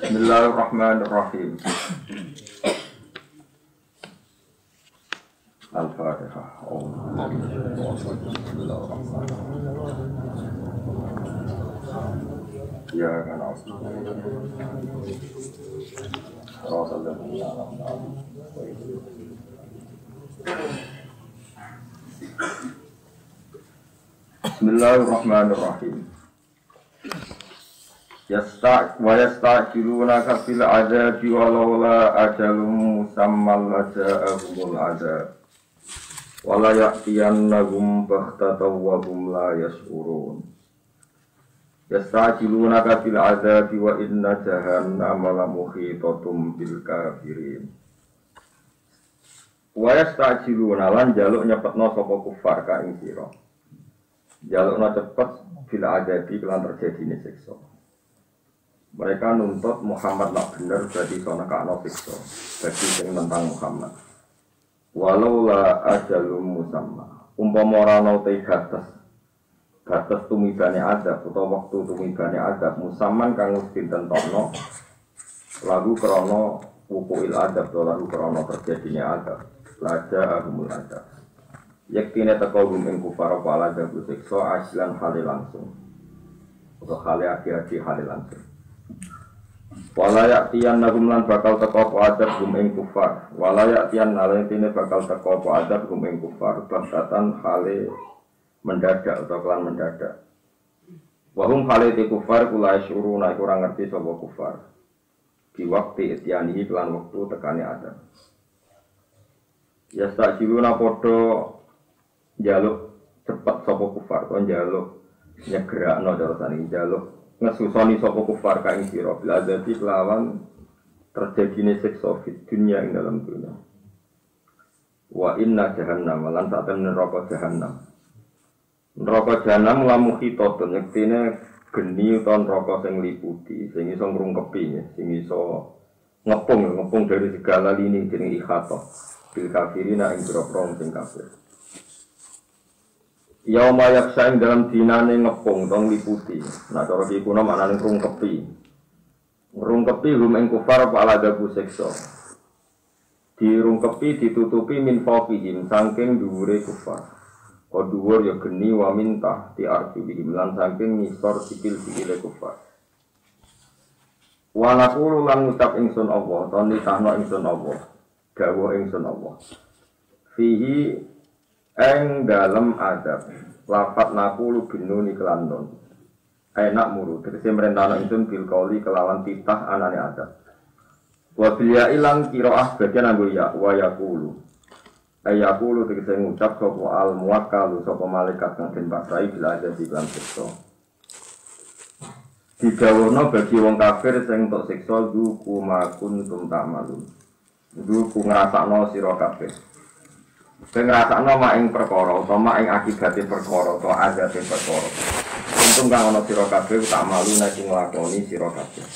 Bismillahirrahmanirrahim. Al-Fatihah. Ya kan Bismillahirrahmanirrahim. Yasta'jilunaka fil azabi walaula ajalum musammal laja'ahumul azab wala ya'tiyannahum baghtatan wa hum la yash'urun. Yasta'jilunaka fil azabi wa inna jahannama lamuhitatum bil kafirin. Wa yasta'jiluna lan jaluk nyepetno sapa kufar ka ing sira. Jalukna cepet fil azabi kelan terjadine siksa. Mereka nuntut Muhammad nak bener berarti sono kakno siksa bagi sing tentang Muhammad. Walau la ajalum musamma. Umpama ora ana te batas tumibane adab utawa wektu tumibane adab musamman kang wis ditentokno lagu krana wukuil adab to lagu krana terjadine adab. Laja ahumul adab. Yektine teko ing kufar apa adab siksa aslan hale langsung. Utawa hale ati-ati hale langsung. Walayak tian nagum lan bakal teko apa adab ing kufar. Walayak tian nalentine bakal teko apa adab ing kufar. Baktatan hale mendadak atau kelan mendadak. Wahum hale ti kufar kula syuruna iku ora ngerti sapa kufar. Di waktu itiani kelan wektu tekane adab. Ya sakjiluna padha njaluk cepet sapa kufar kon njaluk nyegerakno cara tani njaluk ngesusoni sapa kufar ka ing sira bil adzati kelawan terjadine siksa fid dunya ing dalam dunya. Wa inna jahannam lan saten neraka jahannam. Neraka jahannam lamu khitatun yektine geni utawa neraka sing liputi sing iso ngrungkepi sing iso ngepung dari segala lini jeneng ikhatah bil kafirina ing pira-pira sing kafir. Yauma yaksa ing dalam dinane ngepung tong liputi. Nah cara iki kuna maknane ngrungkepi. Ngrungkepi hum ing kufar apa aladabu siksa. Dirungkepi ditutupi min fawqihim saking dhuwure kufar. Kok dhuwur ya geni wa mintah ti arjulihim lan saking ngisor sikil-sikile kufar. Wa naqulu lan ngucap ingsun Allah, to nitahno ingsun Allah. Dawuh ingsun Allah. Fihi eng dalam adab lafat nakulu binuni kelan nun enak muru tegese merentana ingsun bil qauli kelawan titah anane adab wa bil ya ilang qiraah bagian anggo ya wa yaqulu ayaqulu tegese ngucap sapa al muwakkalu sapa malaikat kang den pasrai bil adab lan siksa didhawuhna bagi wong kafir sing entuk siksa duku makun tum ta'malun duku ngrasakno sira kabeh. Sing ngrasakno mak ing perkara utawa mak ing akibate perkara utawa adate perkara. Untung kang ana sira kabeh tak malu nek nglakoni sira kabeh.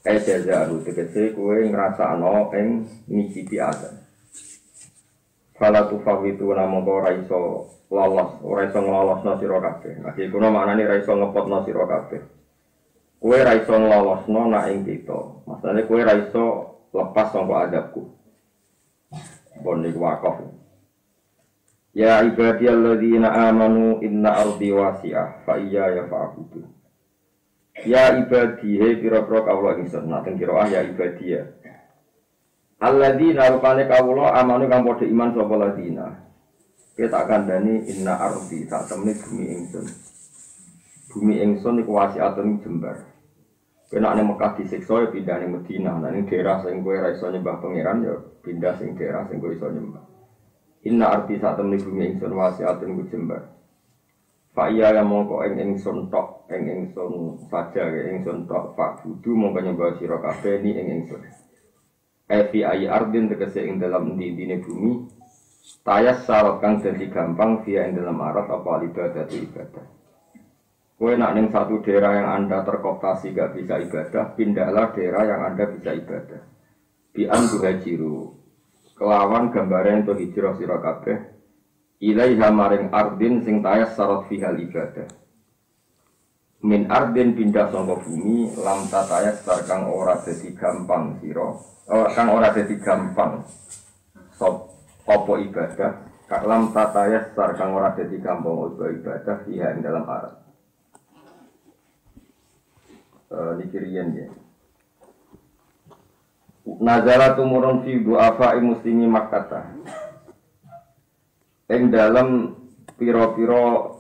Kae jajaru tegese kowe ngrasakno ing ngicipi adate. Fala tufawitu namung ora iso lolos, ora iso nglolosno sira kabeh. Iki kuwi maknane ora iso ngepotno sira kabeh. Kowe ora iso nglolosno nak ing kita. Maksudane kowe ora iso lepas saka adabku. Bon niku wakaf. Ya ibadiyalladzina amanu inna ardi wasi'ah fa iyya fa'budu. Ya ibadihe pira-pira kawula ingsun naten kira ya ibadiyah. Alladzina rupane kawula amanu kang padha iman sapa ladina. Kita tak kandhani inna ardi tak temne bumi ingsun. bumi ingsun iku wasiatun jembar. Kena ning Mekah disiksa ya pindah ning Madinah, ning daerah sing kowe ra iso nyembah pangeran ya pindah sing daerah sing kowe iso nyembah. Inna arti sak temne bumi ingsun wasiatun ku jembar. Fa iya ya mongko ing ingsun tok, ing ingsun saja ingsun tok Pak Budu mongko nyembah sira kabeh ni ing ingsun. Fi ayi ardin tegese ing dalam ndi-ndine bumi tayas syarat kang dadi gampang via ing dalam arat apa ibadah ibadah. Kowe nak ning satu daerah yang Anda terkooptasi gak bisa ibadah, pindahlah daerah yang Anda bisa ibadah. Bi an tuhajiru. Kelawan gambaran untuk hijrah sira kabeh ilaiha maring ardin sing tayas syarat fihal ibadah. Min ardin pindah saka bumi lam tatayas kang ora dadi gampang sira. Kang ora dadi gampang sop apa ibadah. Kang lam tatayas kang ora dadi gampang ibadah fiha ing dalam arat. Dikirian ya. Nazala tumurun fi du'afa'i muslimi Makkah. Ing dalam pira-pira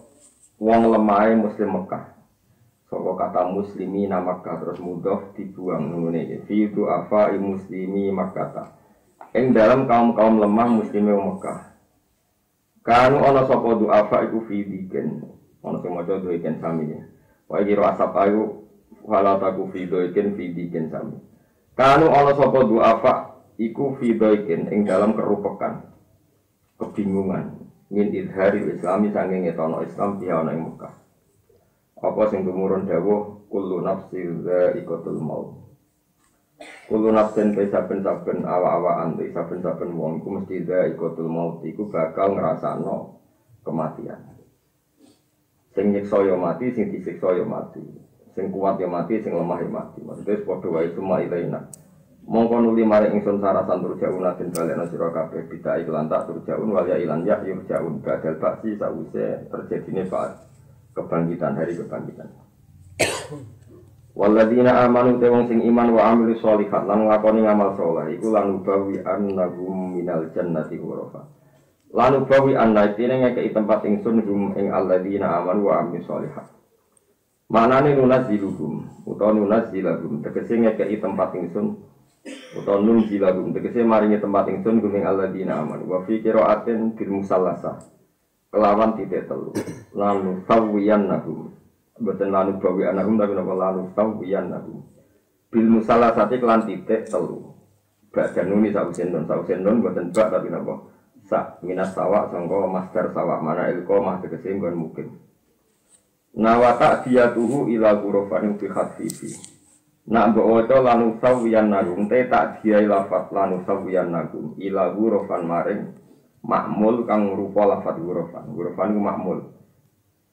wong lemahe muslim Mekah. Saka kata muslimi na Makkah terus mudhof dibuang ngene iki. Fi du'afa'i muslimi Makkah. Ing dalam kaum-kaum lemah muslime Mekah. Kanu ana sapa du'afa iku fi diken. Ana sing maca diken sami ya. Wa kira asap ayu wala taku fidoiken fidiken sami. Kanu ana sapa du'afa iku fidoiken ing dalam kerupekan, kebingungan, min idhari islami sanging ngetono Islam dia ana ing Mekah. Apa sing tumurun dawuh kullu nafsin dha'iqatul maut. Kullu nafsin saben-saben awak-awakan saben-saben wong iku mesti dha'iqatul maut iku bakal ngrasakno kematian. Sing nyiksa ya mati, sing disiksa ya mati. Sing kuat ya mati, sing lemah ya mati. Maksudnya padha wae cuma ilaina. Mongko nuli maring ingsun sarasan turjaun den balekna sira kabeh bita iklan tak turjaun wal ya ilan ya yurjaun badal baksi sawise terjadine pak kebangkitan hari kebangkitan. Walladzina amanu te wong sing iman wa amilu sholihat lan nglakoni ngamal saleh iku lan ubawi annahum minal jannati ghurafa. Lan ubawi annatine ngekeki tempat ingsun hum ing alladzina amanu wa amilu sholihat. Maknane nunaziluhum utawa nunazilahum tegese ngekeki tempat ingsun utawa nunzilahum tegese maringi tempat ingsun gumeng alladzina amanu wa fi qira'atin bil musallasa kelawan titik telu lalu sawiyannahum boten lalu bawi anahum tapi napa lalu sawiyannahum bil musallasati kelan titik telu badan nuni sausen non boten bak tapi napa sak minas sawa sangka master sawa mana ilqomah tegese nggon mungkin. Nawata diyatuhu ila ghurafan fi khatfifi. Nak mbok waca lanu sawiyan nagum te tak diai lafat lanu sawiyan nagum ila ghurafan maring makmul kang rupa lafat ghurafan. Ghurafan ku makmul.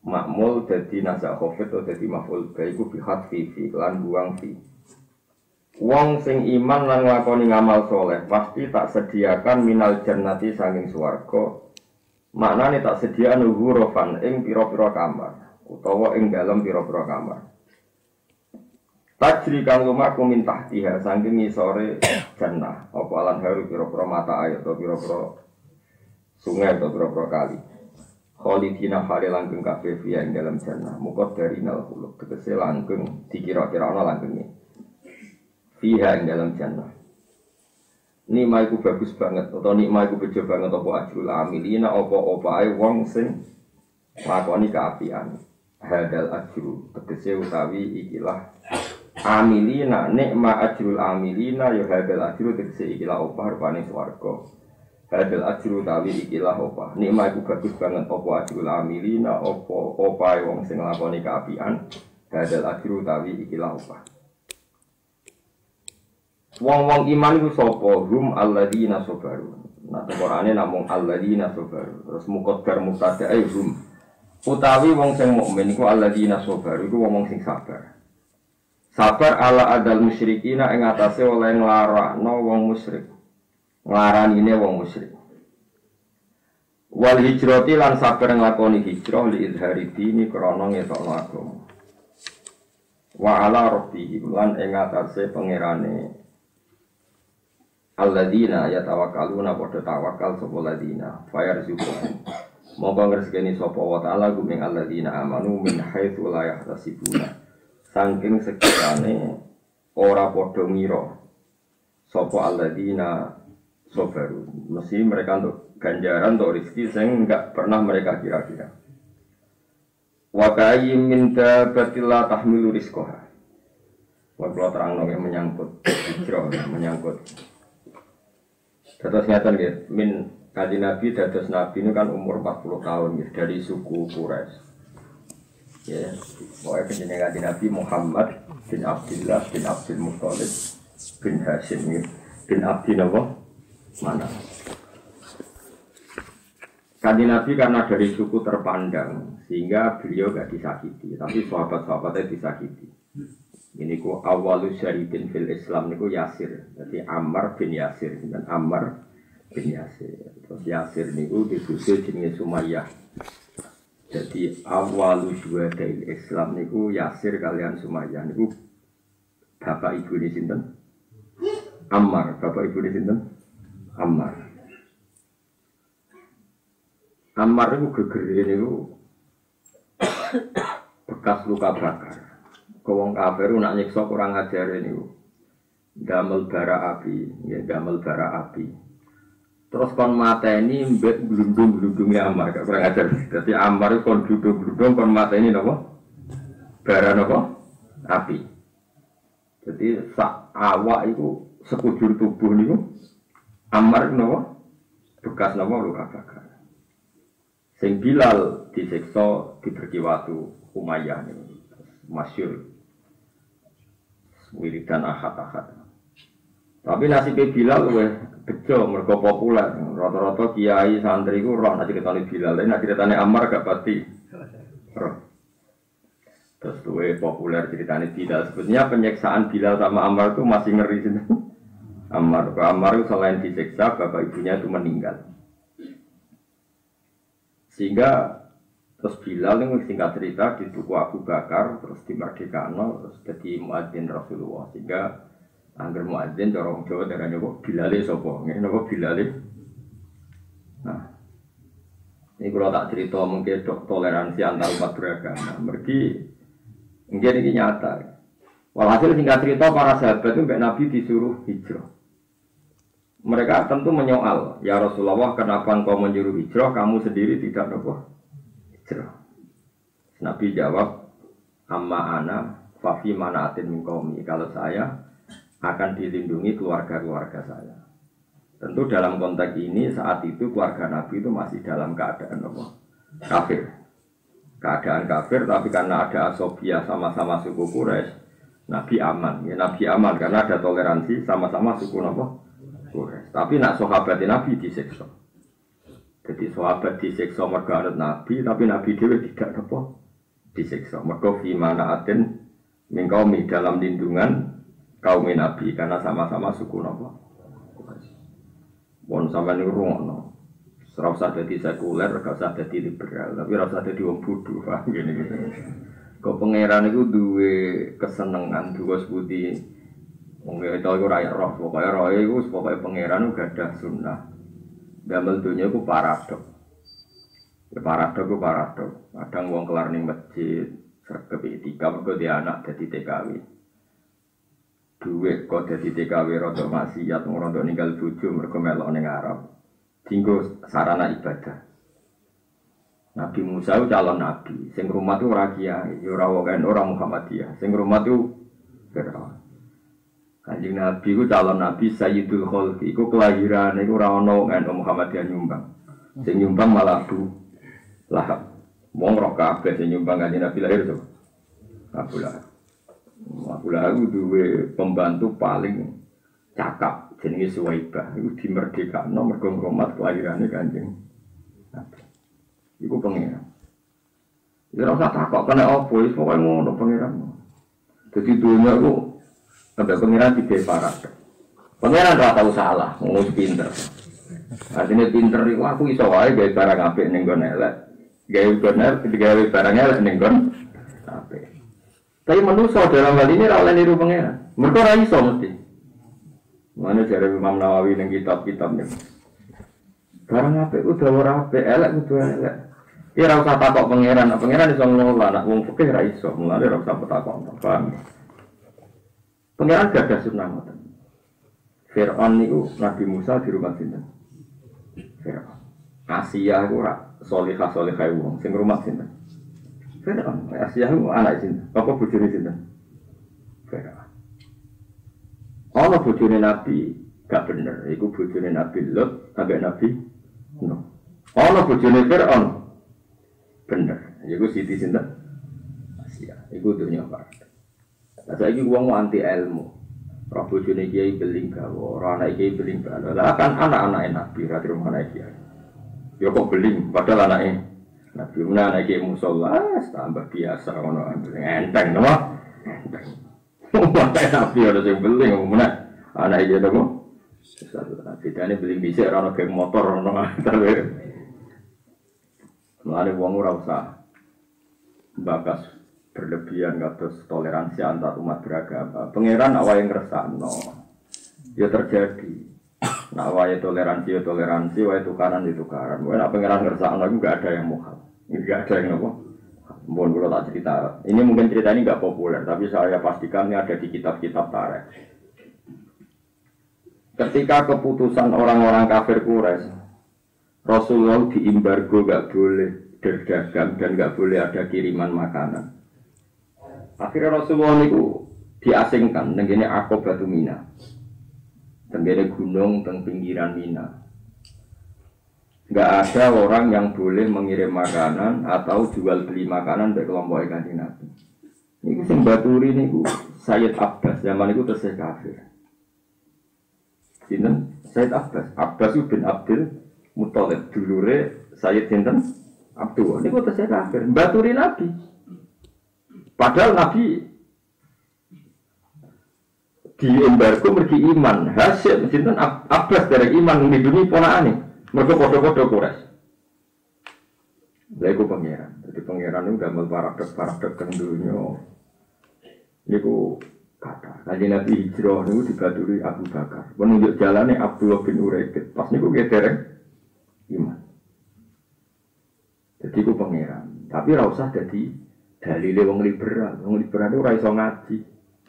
Makmul dadi nasa khafid atau dadi maf'ul baiku fi khatfifi lan buang fi. Wong sing iman lan nglakoni ngamal soleh pasti tak sediakan minal jannati sanging swarga. Maknane tak sediakan ghurafan ing pira-pira kamar. Utawa ing dalam pira-pira kamar. Tajri kang lumaku min tahtiha saking ngisore jannah apa alan haru pira-pira mata air atau pira-pira sungai atau pira-pira kali. Khalidina hale langgeng kabeh fiya ing dalam jannah. Muga dari nal khuluk tegese langgeng dikira-kira ana langgenge. Fiha ing dalam jannah. Nikmah iku bagus banget atau nikmah iku bejo banget apa ajrul amilina apa-apae wong sing lakoni kaapian. Hadal ajru tegese utawi ikilah amilina nikma ajrul amilina ya hadal ajru tegese ikilah opah rupane swarga. Hadal ajru utawi ikilah opah nikma iku bagus banget apa ajrul amilina apa opahe wong sing nglakoni kaapian. Hadal ajru utawi ikilah opah. Wong-wong iman iku sapa? Hum alladzina sabaru. Nah Qur'ane namung alladzina sabaru. Terus muqaddar mubtada'i hum. Utawi wong sing mukmin iku alladzina sabaru iku wong sing sabar. Sabar ala adal musyrikina ing atase oleh nglarakno wong musyrik. Nglaranine wong musyrik. Wal hijrati lan sabar nglakoni hijrah li izhari dini krana ngetokno agama. Wa ala rabbihim lan ing atase pangerane alladzina yatawakkaluna padha tawakal sapa ladina fayarzuqun Mongko ngresgeni sapa wa ta'ala gumeng alladzina amanu min haitsu la yahtasibuna. Saking sekirane ora padha ngira sapa alladzina sabaru. Mesti mereka untuk ganjaran untuk rezeki sing enggak pernah mereka kira-kira. Wa ka'ayyin min dabbatin la tahmilu rizqaha. Wa kula terangno menyangkut hijrah, menyangkut. Terus nyata nggih, min Kanjeng Nabi dados Nabi ini kan umur 40 tahun ya, dari suku Quraisy. Ya, pokoknya penjenengan Kanjeng Nabi Muhammad bin Abdullah bin Abdul Muthalib bin Hashim ya, bin Abdi Nawa mana? Kanjeng Nabi karena dari suku terpandang sehingga beliau gak disakiti, tapi sahabat-sahabatnya disakiti. Ini ku awalus syahidin fil Islam niku Yasir, jadi Ammar bin Yasir dan Ammar bin Yasir. Terus Yasir niku disusul jenenge Sumayyah. Jadi awalus syuhadail Islam niku Yasir kalian Sumayyah niku bapak ibu di sinten? Ammar, bapak ibu di sinten? Ammar. Ammar niku gegere niku bekas luka bakar. Wong kafir nak nyiksa kurang ajar niku. Damel bara api, ya damel bara api. Terus kon mateni mbek glundung-glundunge Ammar, gak kurang ajar. Dadi Ammar iku kon glundung-glundung kon mateni napa? Bara napa? Api. Jadi sak awak iku sekujur tubuh niku Ammar napa? Bekas napa luka bakar. Sing Bilal disiksa diberi watu Umayyah niku. Masyhur. Wiridan ahad-ahad. Tapi nasibnya Bilal weh bejo mergo populer. Rata-rata kiai santri ku roh nek ceritane Bilal, nek ceritane Ammar gak pasti. Roh. Terus tuwe populer ceritane Bilal. Sebetulnya penyiksaan Bilal sama Ammar itu masih ngeri sih. Ammar itu selain disiksa, bapak ibunya itu meninggal. Sehingga terus Bilal yang singkat cerita di tuku Abu Bakar, terus di Merdekano, terus jadi muadzin Rasulullah. Sehingga angger muadzin orang Jawa darahnya kok Bilal sopo, nggak nopo Bilal. Nah, ini kalau tak cerita mungkin toleransi antar umat beragama. Mergi, mungkin ini nyata. Walhasil singkat cerita para sahabat itu Mbak Nabi disuruh hijrah. Mereka tentu menyoal, ya Rasulullah, kenapa engkau menyuruh hijrah, kamu sendiri tidak nopo? Nabi jawab, amma ana fafi manaatin min qaumi. Kalau saya akan dilindungi keluarga-keluarga saya. Tentu dalam konteks ini saat itu keluarga Nabi itu masih dalam keadaan apa? Kafir. Keadaan kafir, tapi karena ada asobiyah sama-sama suku Quraisy, Nabi aman. Ya, Nabi aman karena ada toleransi sama-sama suku apa? Quraisy. Tapi nak sahabat Nabi disiksa. Jadi sahabat disiksa mergo anut Nabi, tapi Nabi dhewe tidak apa disiksa. Mergo fi manaatin min qaumi dalam lindungan kaum Nabi karena sama-sama suku napa. Wong sampeyan niku rungokno. Ora usah dadi sekuler, ora usah dadi liberal, tapi ora usah dadi wong bodho, Pak. Ngene iki. Kok pangeran iku duwe kesenengan, duwe sebuti. Wong itu iku ra roh, pokoke roh iku pokoke pangeran uga gadah sunnah. Damel dunia itu paradok. Ya paradok itu paradok. Kadang wong kelar ning masjid, sergep etika mergo dia anak dadi TKW. Duwe kok dadi TKW rada maksiat, rada ninggal bojo mergo melok ning Arab. Dinggo sarana ibadah. Nabi Musa itu calon nabi, sing rumah itu ora kiai, ora wong ora Muhammadiyah. Sing rumah itu Firaun. Kanjeng Nabi ku calon Nabi Sayyidul Khalqi, iku kelahiran iku ora ono NU Muhammadiyah nyumbang. Sing nyumbang malah Abu Lahab. Wong roh kabeh sing nyumbang Kanjeng Nabi lahir to. Abu Lahab. Abu Lahab duwe pembantu paling cakap jenenge Suwaibah. Iku dimerdekakno mergo ngrumat kelahirane Kanjeng Nabi. Iku pengiran. Ya ora usah takok kena opo, wis pokoke ngono pengiran. Dadi dunya iku sampai pengiran tiga paradok. Pengiran tak tahu salah, ngurus pinter. Artinya pinter itu aku iso wae gawe barang apik ning nggon elek. Gawe barang elek ning nggon apik. Tapi manusia dalam hal ini ora oleh niru pengiran. Mergo ora iso mesti. Mana jare Imam Nawawi ning kitab-kitabnya. Barang apik udah ora apik, elek kudu elek. Ora usah takok pangeran, pangeran iso ngelola, nak wong fikih ra iso, mulane ora usah takok. Paham? Pangeran gak ada sunah ngoten. Fir'aun niku Nabi Musa di rumah sinten? Fir'aun. Asia iku ora salihah wong, sing rumah sinten? Fir'aun. Asia iku anak sinten? Apa bojone sinten? Fir'aun. Ana bojone Nabi gak bener, iku bojone Nabi Lot, ambek Nabi Nuh. Ana bojone Fir'aun bener, iku Siti sinten? Asia. Iku dunya akhirat. Lah saiki wong anti ilmu. Ora bojone kiai beling gawe, ora anak kiai beling gawe. Lah kan anak-anak Nabi ra di rumah anak kiai. Ya kok beling padahal anake Nabi menawa anak kiai musala tambah biasa ngono enteng to. Enteng. Wae Nabi ora sing beling menawa anak iki to kok. Bedane beling dhisik ora ono geng motor ono tapi. Mulane wong ora usah bakas berlebihan kados toleransi antar umat beragama. Pangeran awake ngresakno. Ya terjadi. Nak wae toleransi ya toleransi, wae tukaran ya tukaran. Wae nak pangeran ngresakno iku enggak ada yang mukhal. Enggak ada yang apa? Mohon kula tak cerita. Ini mungkin cerita ini enggak populer, tapi saya pastikan ini ada di kitab-kitab tarikh. Ketika keputusan orang-orang kafir Quraisy, Rasulullah diembargo enggak boleh berdagang dan enggak boleh ada kiriman makanan. Akhirnya Rasulullah itu diasingkan dengan Aqabatu Mina, dengan gunung teng pinggiran Mina. Enggak ada orang yang boleh mengirim makanan atau jual beli makanan dari kelompok Kanjeng Nabi. Niku sing baturi niku Sayyid Abbas, zaman itu tesih kafir. Sinten? Sayyid Abbas. Abbas bin Abdul Muthalib, dulure Sayyid sinten? Abdul. Niku tesih kafir, baturi Nabi. Padahal Nabi di embargo mergi iman, hasil sinten Abbas dari iman ngidungi ponakane, mergo padha-padha Quraisy. Lha iku pangeran. Jadi pangeran niku damel paradok teng donya. Niku kata kanjeng Nabi hijrah niku dibaturi Abu Bakar. Menunjuk jalane Abdullah bin Uraikid. Pas niku dereng iman. Jadi iku pangeran. Tapi ora usah dadi dalile wong liberal itu ora iso ngaji.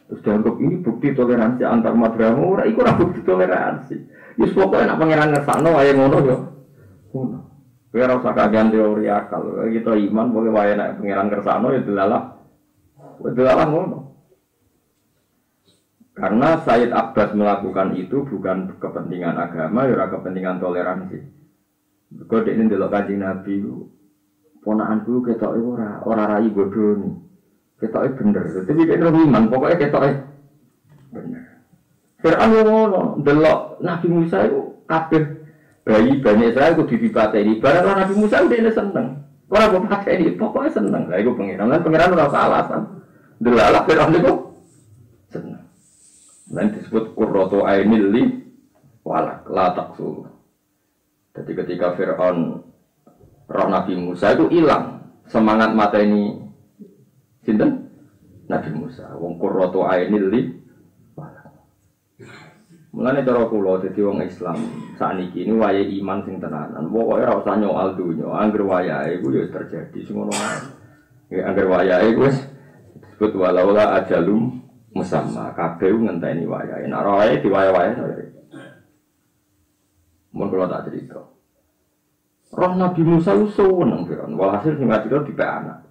Terus dianggap ini bukti toleransi antar umat beragama, ora iku ora bukti toleransi. Wis pokoke nek pangeran ngersakno wae ngono yo. Ngono. Kowe ora usah kajian teori akal. Kita iman pokoke wae nek pangeran ngersakno ya delalah. Delalah ngono. Karena Sayyid Abbas melakukan itu bukan kepentingan agama, ya ora kepentingan toleransi. Kok dekne ndelok Kanjeng Nabi ponakanku ketoke ora rai bodoni. Ketoke bener. Tapi nek iman pokoke ketoke bener. Fir'aun ngono, delok Nabi Musa iku kabeh bayi banyak Israel kudu dipateni. Barang Nabi Musa ndekne seneng. Ora kok pateni, pokoke seneng. Lah iku pangeran. Lan pangeran ora usah alasan. Delalah Fir'aun iku seneng. Lan disebut qurratu ainil li walak la taqsu. Jadi ketika Fir'aun roh Nabi Musa itu hilang semangat mata ini sinten Nabi Musa wong qurratu ainil li mulane cara kula dadi wong Islam sakniki ini wayahe iman sing tenanan pokoke ora usah nyoal dunya anggere wayahe iku ya terjadi sing ngono wae ya anggere wayahe iku wis disebut walaula ajalum musamma kabeh ngenteni wayahe nek ora wayahe diwayahe mun kula tak cerita. Roh Nabi Musa itu seneng Fir'aun. Walhasil sing ngadil tipe anak.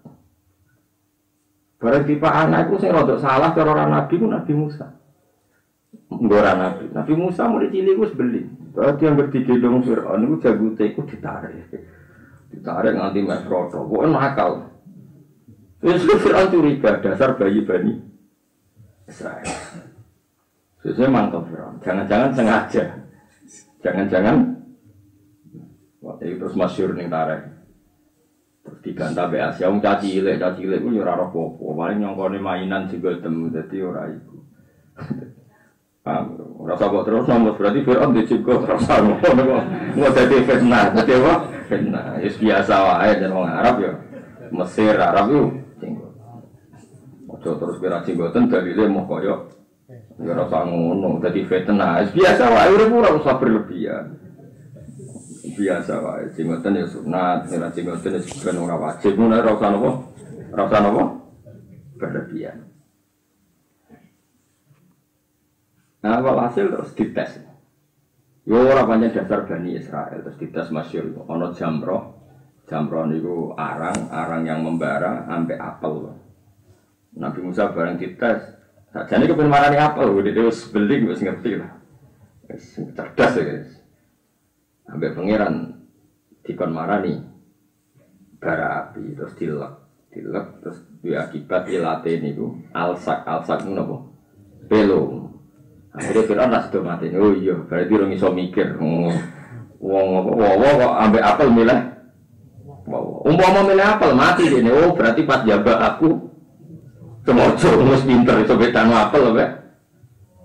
Barang tipe anak itu sing rodok salah cara orang Nabi itu Nabi Musa. Ngora Nabi. Nabi Musa mulai cilik wis beli. Berarti yang berdigendong Fir'aun itu jagute iku ditarik. Ditarik nganti mek rodo. Pokoke nakal. Wis Fir'aun curiga dasar bayi Bani Israil. Sesuai mantap Fir'aun. Jangan-jangan sengaja. Jangan-jangan waktu itu terus masyhur ning tarik. Terus dibantah be Asia wong caci cilik ku yo ora apa-apa. Paling nyongkone mainan juga temu dadi ora iku. Ora sabok terus nomor berarti Fir'aun dicukup terus ngono kok. Mau dadi fitnah, dadi apa? Fitnah. Wis biasa wae jan wong Arab yo. Mesir Arab yo cinggo. Ojo terus kira cinggoten dalile mau koyo yo ora ngono dadi fitnah. Wis biasa wae urip ora usah berlebihan. biasa wae. Jenggoten ya sunat, nek jenggoten ya sebenarnya ora wajib. Mun ora usah napa? Ora usah napa? Berlebihan. Nah, walhasil terus dites. Yo ora pancen dasar Bani Israil terus dites masyhur ana jamroh. Jamroh niku arang yang membara sampai apel. Nabi Musa bareng dites. Sakjane kepen marani apel, dhewe wis beling wis ngerti lah. Wis cerdas ya, guys. Sampai pangeran dikon marani bara api terus dilek terus duwe akibat ilate niku alsak niku napa? Pelo. Akhirnya Fir'aun lah sudah mati. Oh iya, berarti orang iso mikir. Wong kok ambek apel milih. Umpama milih apel mati ini. Oh berarti pas jabat aku semojo mus pinter iso betano apel apa?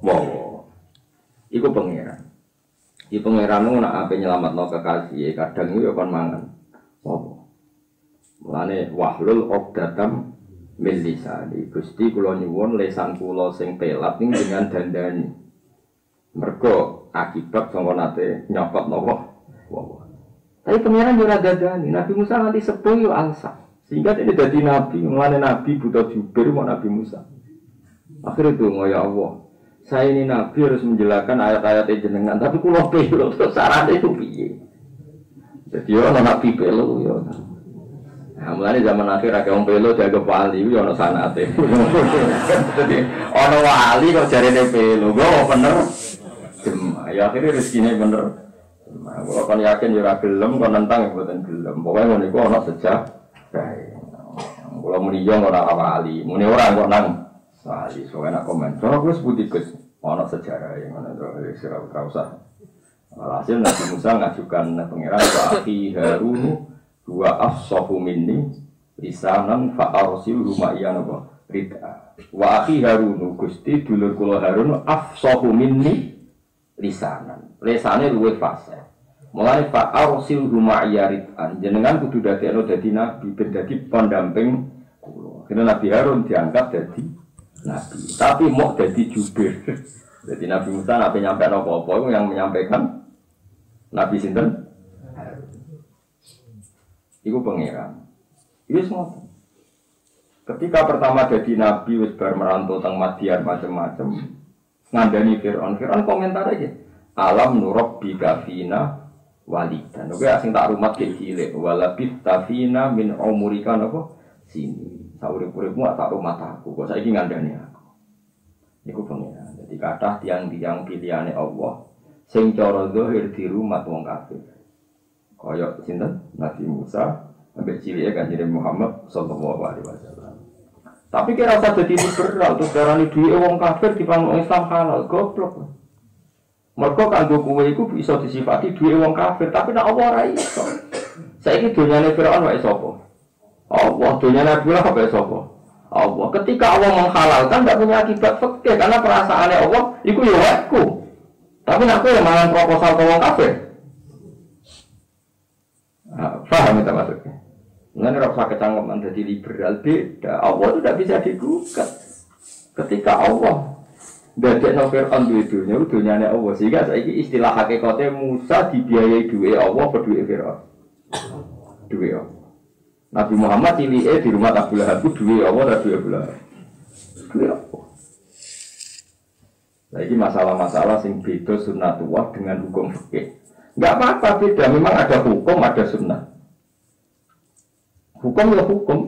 Wow. Iku pangeran. Iki pangeran nak ape nyelametno kekasih kadang yo kon mangan. Apa? Mulane wahlul uqdatam min lisani. Gusti kula nyuwun lesan kula sing pelat ning dengan dandani. Mergo akibat sangka nate nyokot napa. Tapi pangeran yo ora dadani. Nabi Musa nanti sepuh yo alsa. Sehingga dia dadi nabi, mulane nabi buta jubir mau Nabi Musa. Akhirnya itu ya Allah. Saya ini nabi harus menjelaskan ayat-ayat jenengan, tapi kula pelo terus syaratnya itu piye? Jadi ana nabi pelo yo. Nah, mulane zaman akhir akeh wong pelo dianggap wali yo ana sanate. Dadi ana wali kok jarene pelo. Kok bener? Ya akhirnya rezekine bener. Nah, kalau kan yakin ya gelem, kalau nentang ya buatan gelem. Pokoknya mau niku ana sejak. Kalau muni yo ora wali, muni ora kok nang wali. Soalnya nak komen. Soalnya gue sebuti Gus, ana sejarah yang mana itu sira ora usah. Alhasil Nabi Musa ngajukan pangeran wa akhi Harun wa afsahu minni lisanan fa arsil rumayan apa? Rida. Wa akhi Harun Gusti dulur kula Harun afsahu minni lisanan. Lisane luwih fasih. Mulane fa arsil rumayarit jenengan kudu dadekno dadi nabi ben dadi pendamping kula. Kene Nabi Harun diangkat dadi nabi, tapi mau dadi jubir. Jadi Nabi Musa nak menyampaikan apa-apa itu yang menyampaikan Nabi sinten? Iku pangeran. Wis ngoten. Ketika pertama jadi nabi wis bar merantau teng Madian macam-macam. Ngandani Fir'aun komentar aja. Alam nurabbika fina walidan. Oke, sing tak rumat ke cilik. Walabit tafina min umurika napa? Sini. Saurip-uripmu tak rumat aku. Kok saiki ngandani aku. Iku pangeran. Jadi kathah tiang-tiang pilihane Allah sing cara zahir di rumah wong kafir. Kaya sinten? Nabi Musa ambek cilike Kanjeng Muhammad sallallahu alaihi wasallam. Tapi kira usah dadi liberal terus darani duwe wong kafir dipanggung Islam halal goblok. Mergo kanggo kowe iku bisa disifati duwe wong kafir, tapi nek Allah ora iso. Saiki donyane Firaun wae sapa? Allah, donyane Abdullah wae sapa? Allah. Ketika Allah menghalalkan tidak punya akibat fikih karena perasaannya Allah iku ya waeku. Tapi nek kowe mangan proposal ke wong kafir. Paham itu maksudnya? Mengenai rasa kecangkeman jadi liberal beda. Allah itu tidak bisa digugat. Ketika Allah dadekno Fir'aun dunyane Allah, sehingga saiki istilah hakikate Musa dibiayai duwe Allah apa duwe Fir'aun? Duwe Allah. Nabi Muhammad cilike di rumah Abu Lahab duwe Allah dan duwe Abu Lahab. Duwe Allah. Nah, ini masalah-masalah sing beda sunnatullah dengan hukum fikih. Enggak apa-apa beda, memang ada hukum, ada sunnah. Hukum ya hukum.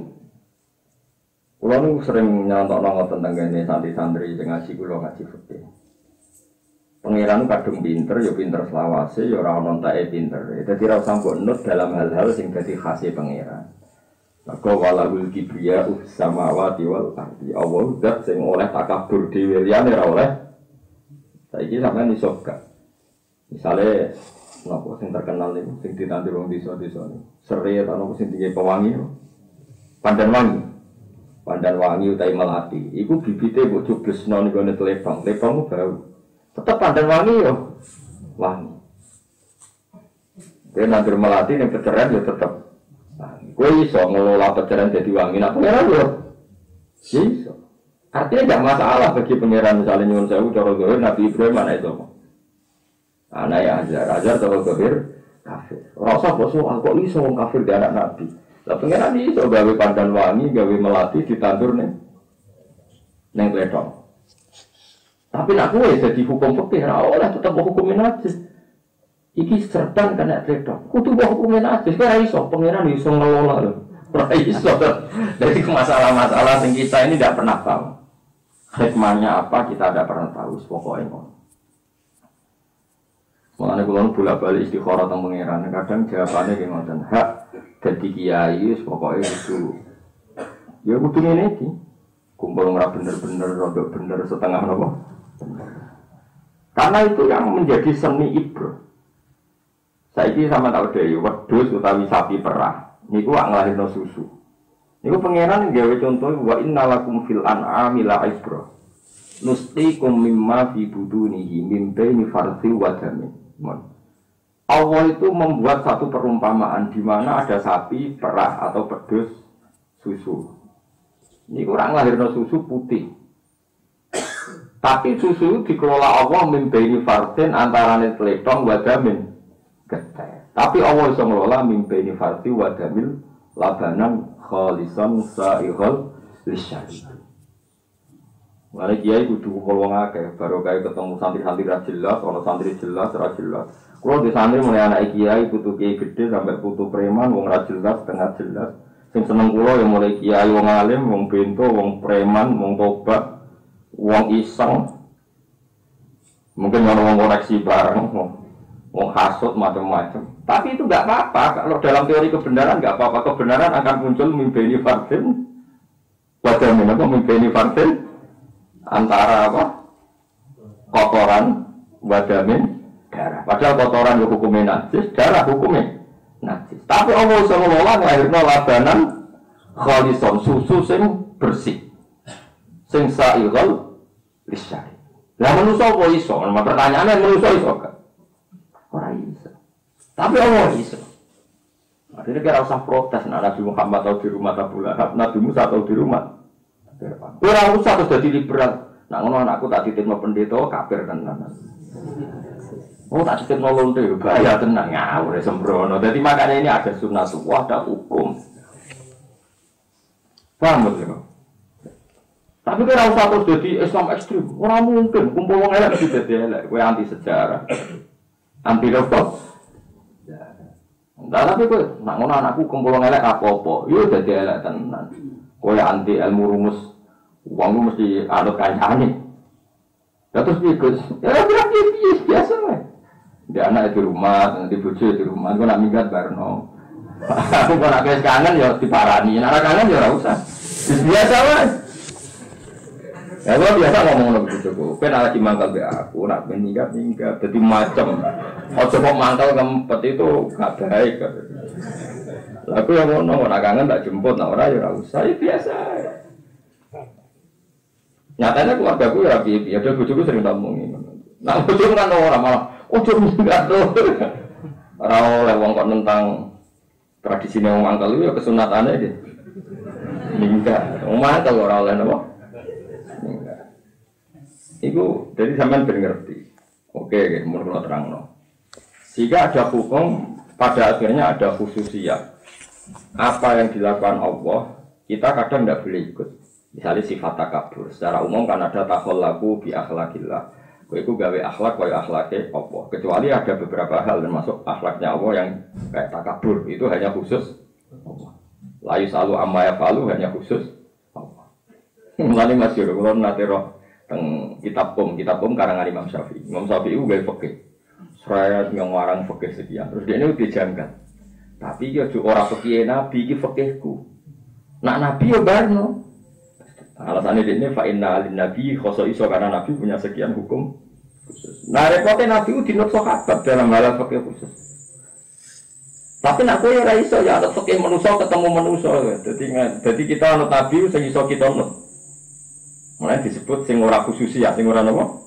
Kulo nu sering nyontokno tentang ngene santri-santri sing ngaji kulo ngaji fikih. Pangeran kadung pinter, ya pinter selawase, ya ora ono entake pinter. Dadi ora usah mbok nut dalam hal-hal sing dadi khase pangeran. Maka walahul kibriya samawati wal ardi. Allah zat sing oleh takabur dhewe liyane ora oleh. Saiki sampeyan iso gak. Misale napa sing terkenal niku sing ditanti wong desa-desa niku. Serai ta napa sing digawe pewangi. Pandan wangi utawi melati. Iku bibite mbok jublesno niku nek telepang. Telepang bau. Tetep pandan wangi yo. Wangi. Dia nanti melati ning peceran yo tetep. Kowe iso ngelola peceran dadi wangi. Nah, pangeran yo. Iso. Artinya tidak masalah bagi pangeran misalnya nyuwun sewu cara zahir Nabi Ibrahim anak itu. Anak ya Azhar cara zahir kafir. Rasa soal kok iso wong kafir di anak Nabi. Lah pengenan iso gawe pandan wangi, gawe melati ditandur ning kletong. Tapi nak kowe jadi hukum fikih ora oleh tetep hukumin najis. Iki serban kena kletong. Kudu hukumin najis ora iso, pengenan iso ngelola lho. Ora iso. Jadi masalah-masalah yang kita ini tidak pernah tahu. Hikmahnya apa kita tidak pernah tahu. Pokoknya ngono. Mulane kula bolak-balik istikharah teng pangeran. Kadang jawabane ki ngoten, hak dadi kiai pokoke itu. Ya kudu ngene iki. Kumpul ora bener-bener, rodok bener setengah napa. Karena itu yang menjadi seni ibrah. Saiki sama tak udah wedhus utawi sapi perah. Niku wak nglahirno susu. Niku pangeran gawe contoh wa innalakum fil an'ami la ibrah. Nustikum mimma fi budunihi min baini farthi wa damin. Allah itu membuat satu perumpamaan di mana ada sapi perah atau pedus susu. Ini kurang lahirno susu putih. Tapi susu dikelola Allah mimbaini fartin antarane tletong wa damin getih. Tapi Allah bisa mengelola mimbaini farti wa damil labanan khalisan sa'ihal lisyari. Mane kiai kudu kumpul wong akeh, baru kaya ketemu santri-santri ra jelas, ana santri jelas, ra jelas. Kulo di santri mulai anak kiai, putu kiai gede sampai putu preman, wong ra jelas, tengah jelas. Sing seneng kulo ya mulai kiai wong alim, wong bento, wong preman, wong tobat, wong iseng. Mungkin ana wong koreksi bareng, wong hasud macam-macam. Tapi itu enggak apa-apa, kalau dalam teori kebenaran enggak apa-apa, kebenaran akan muncul mimbeni fardin. Wajah apa mimbeni fardin? Antara apa? Kotoran, wadamin, darah. Padahal kotoran itu hukumnya najis, darah hukumnya najis. Tapi Allah SWT lahirna labanan khalison, susu sing bersih, sing sa'ighal lisyari. Lah manusia apa iso? Pertanyaannya manusia iso kan? Orang iso. Tapi Allah iso. Akhirnya kira usah protes. Nabi Muhammad tahu di rumah Abu Lahab, Nabi Musa tahu di rumah. Ora usah terus dadi liberal. Nak ngono anakku tak titipno pendeta kafir tenan. Oh tak titipno lonte bahaya tenan ngawur sembrono. Dadi makanya ini ada sunnatullah, ada hukum. Paham betul? Tapi ora usah terus dadi Islam ekstrem. Ora mungkin kumpul wong elek mesti dadi elek. Kowe anti sejarah. Anti apa? Tapi kowe nak ngono anakku kumpul wong elek apa-apa. Yo dadi elek tenan. Kowe anti ilmu rumus. Uangmu mesti anut kancane. Ya terus ikut. Ya biasa lah. Dia anak di rumah, nanti bojo di rumah. Kau nak minggat barno. Aku kau nak kangen ya diparani. Nak kangen ya ora usah. Biasa lah. Ya gua biasa ngomong lebih cukup. Kau nak dimangkal be aku, nak minggat. Jadi macam. Ojo kok mangkal kempet itu gak baik. Aku yang ngomong nak kangen tak jemput, nak ora ya ora usah. Ya biasa. Nyatanya keluarga gue ya bibi, ada bojoku sering ngomongin. Nah bojoku kan orang malah, bojoku enggak tuh. Orang oleh wong kok tentang tradisi wong mangkal itu ya kesunatannya deh. Enggak, wong mangkal orang oleh apa? Enggak. Iku jadi sampean ben ngerti. Oke, menurut terang no. Jika ada hukum, pada akhirnya ada khususiyah. Apa yang dilakukan Allah, kita kadang tidak boleh ikut. Misalnya sifat takabur, secara umum kan ada takhallaku bi akhlakillah. Kowe iku gawe akhlak koyo akhlake apa? Kecuali ada beberapa hal termasuk akhlaknya Allah yang kayak takabur, itu hanya khusus Allah. La yusalu amma yafalu hanya khusus Allah. Mulane masyhur kula nate roh teng kitab Qum karangan Imam Syafi'i. Imam Syafi'i gawe fikih. Seraya sing ngarang fikih sekian. Terus dia ini dijanggal. Tapi yo ora fikih Nabi iki fikihku. Nak Nabi yo barno. Alasannya ini fa'inna alin nabi khoso iso karena nabi punya sekian hukum khusus. Nah repotnya nabi itu dinut sahabat dalam hal fakih khusus. Tapi nak kowe ora iso ya anut fakih manusa ketemu manusa. Jadi kita anut nabi sing iso kita anut. Mulai disebut sing ora khusus ya, sing ora napa?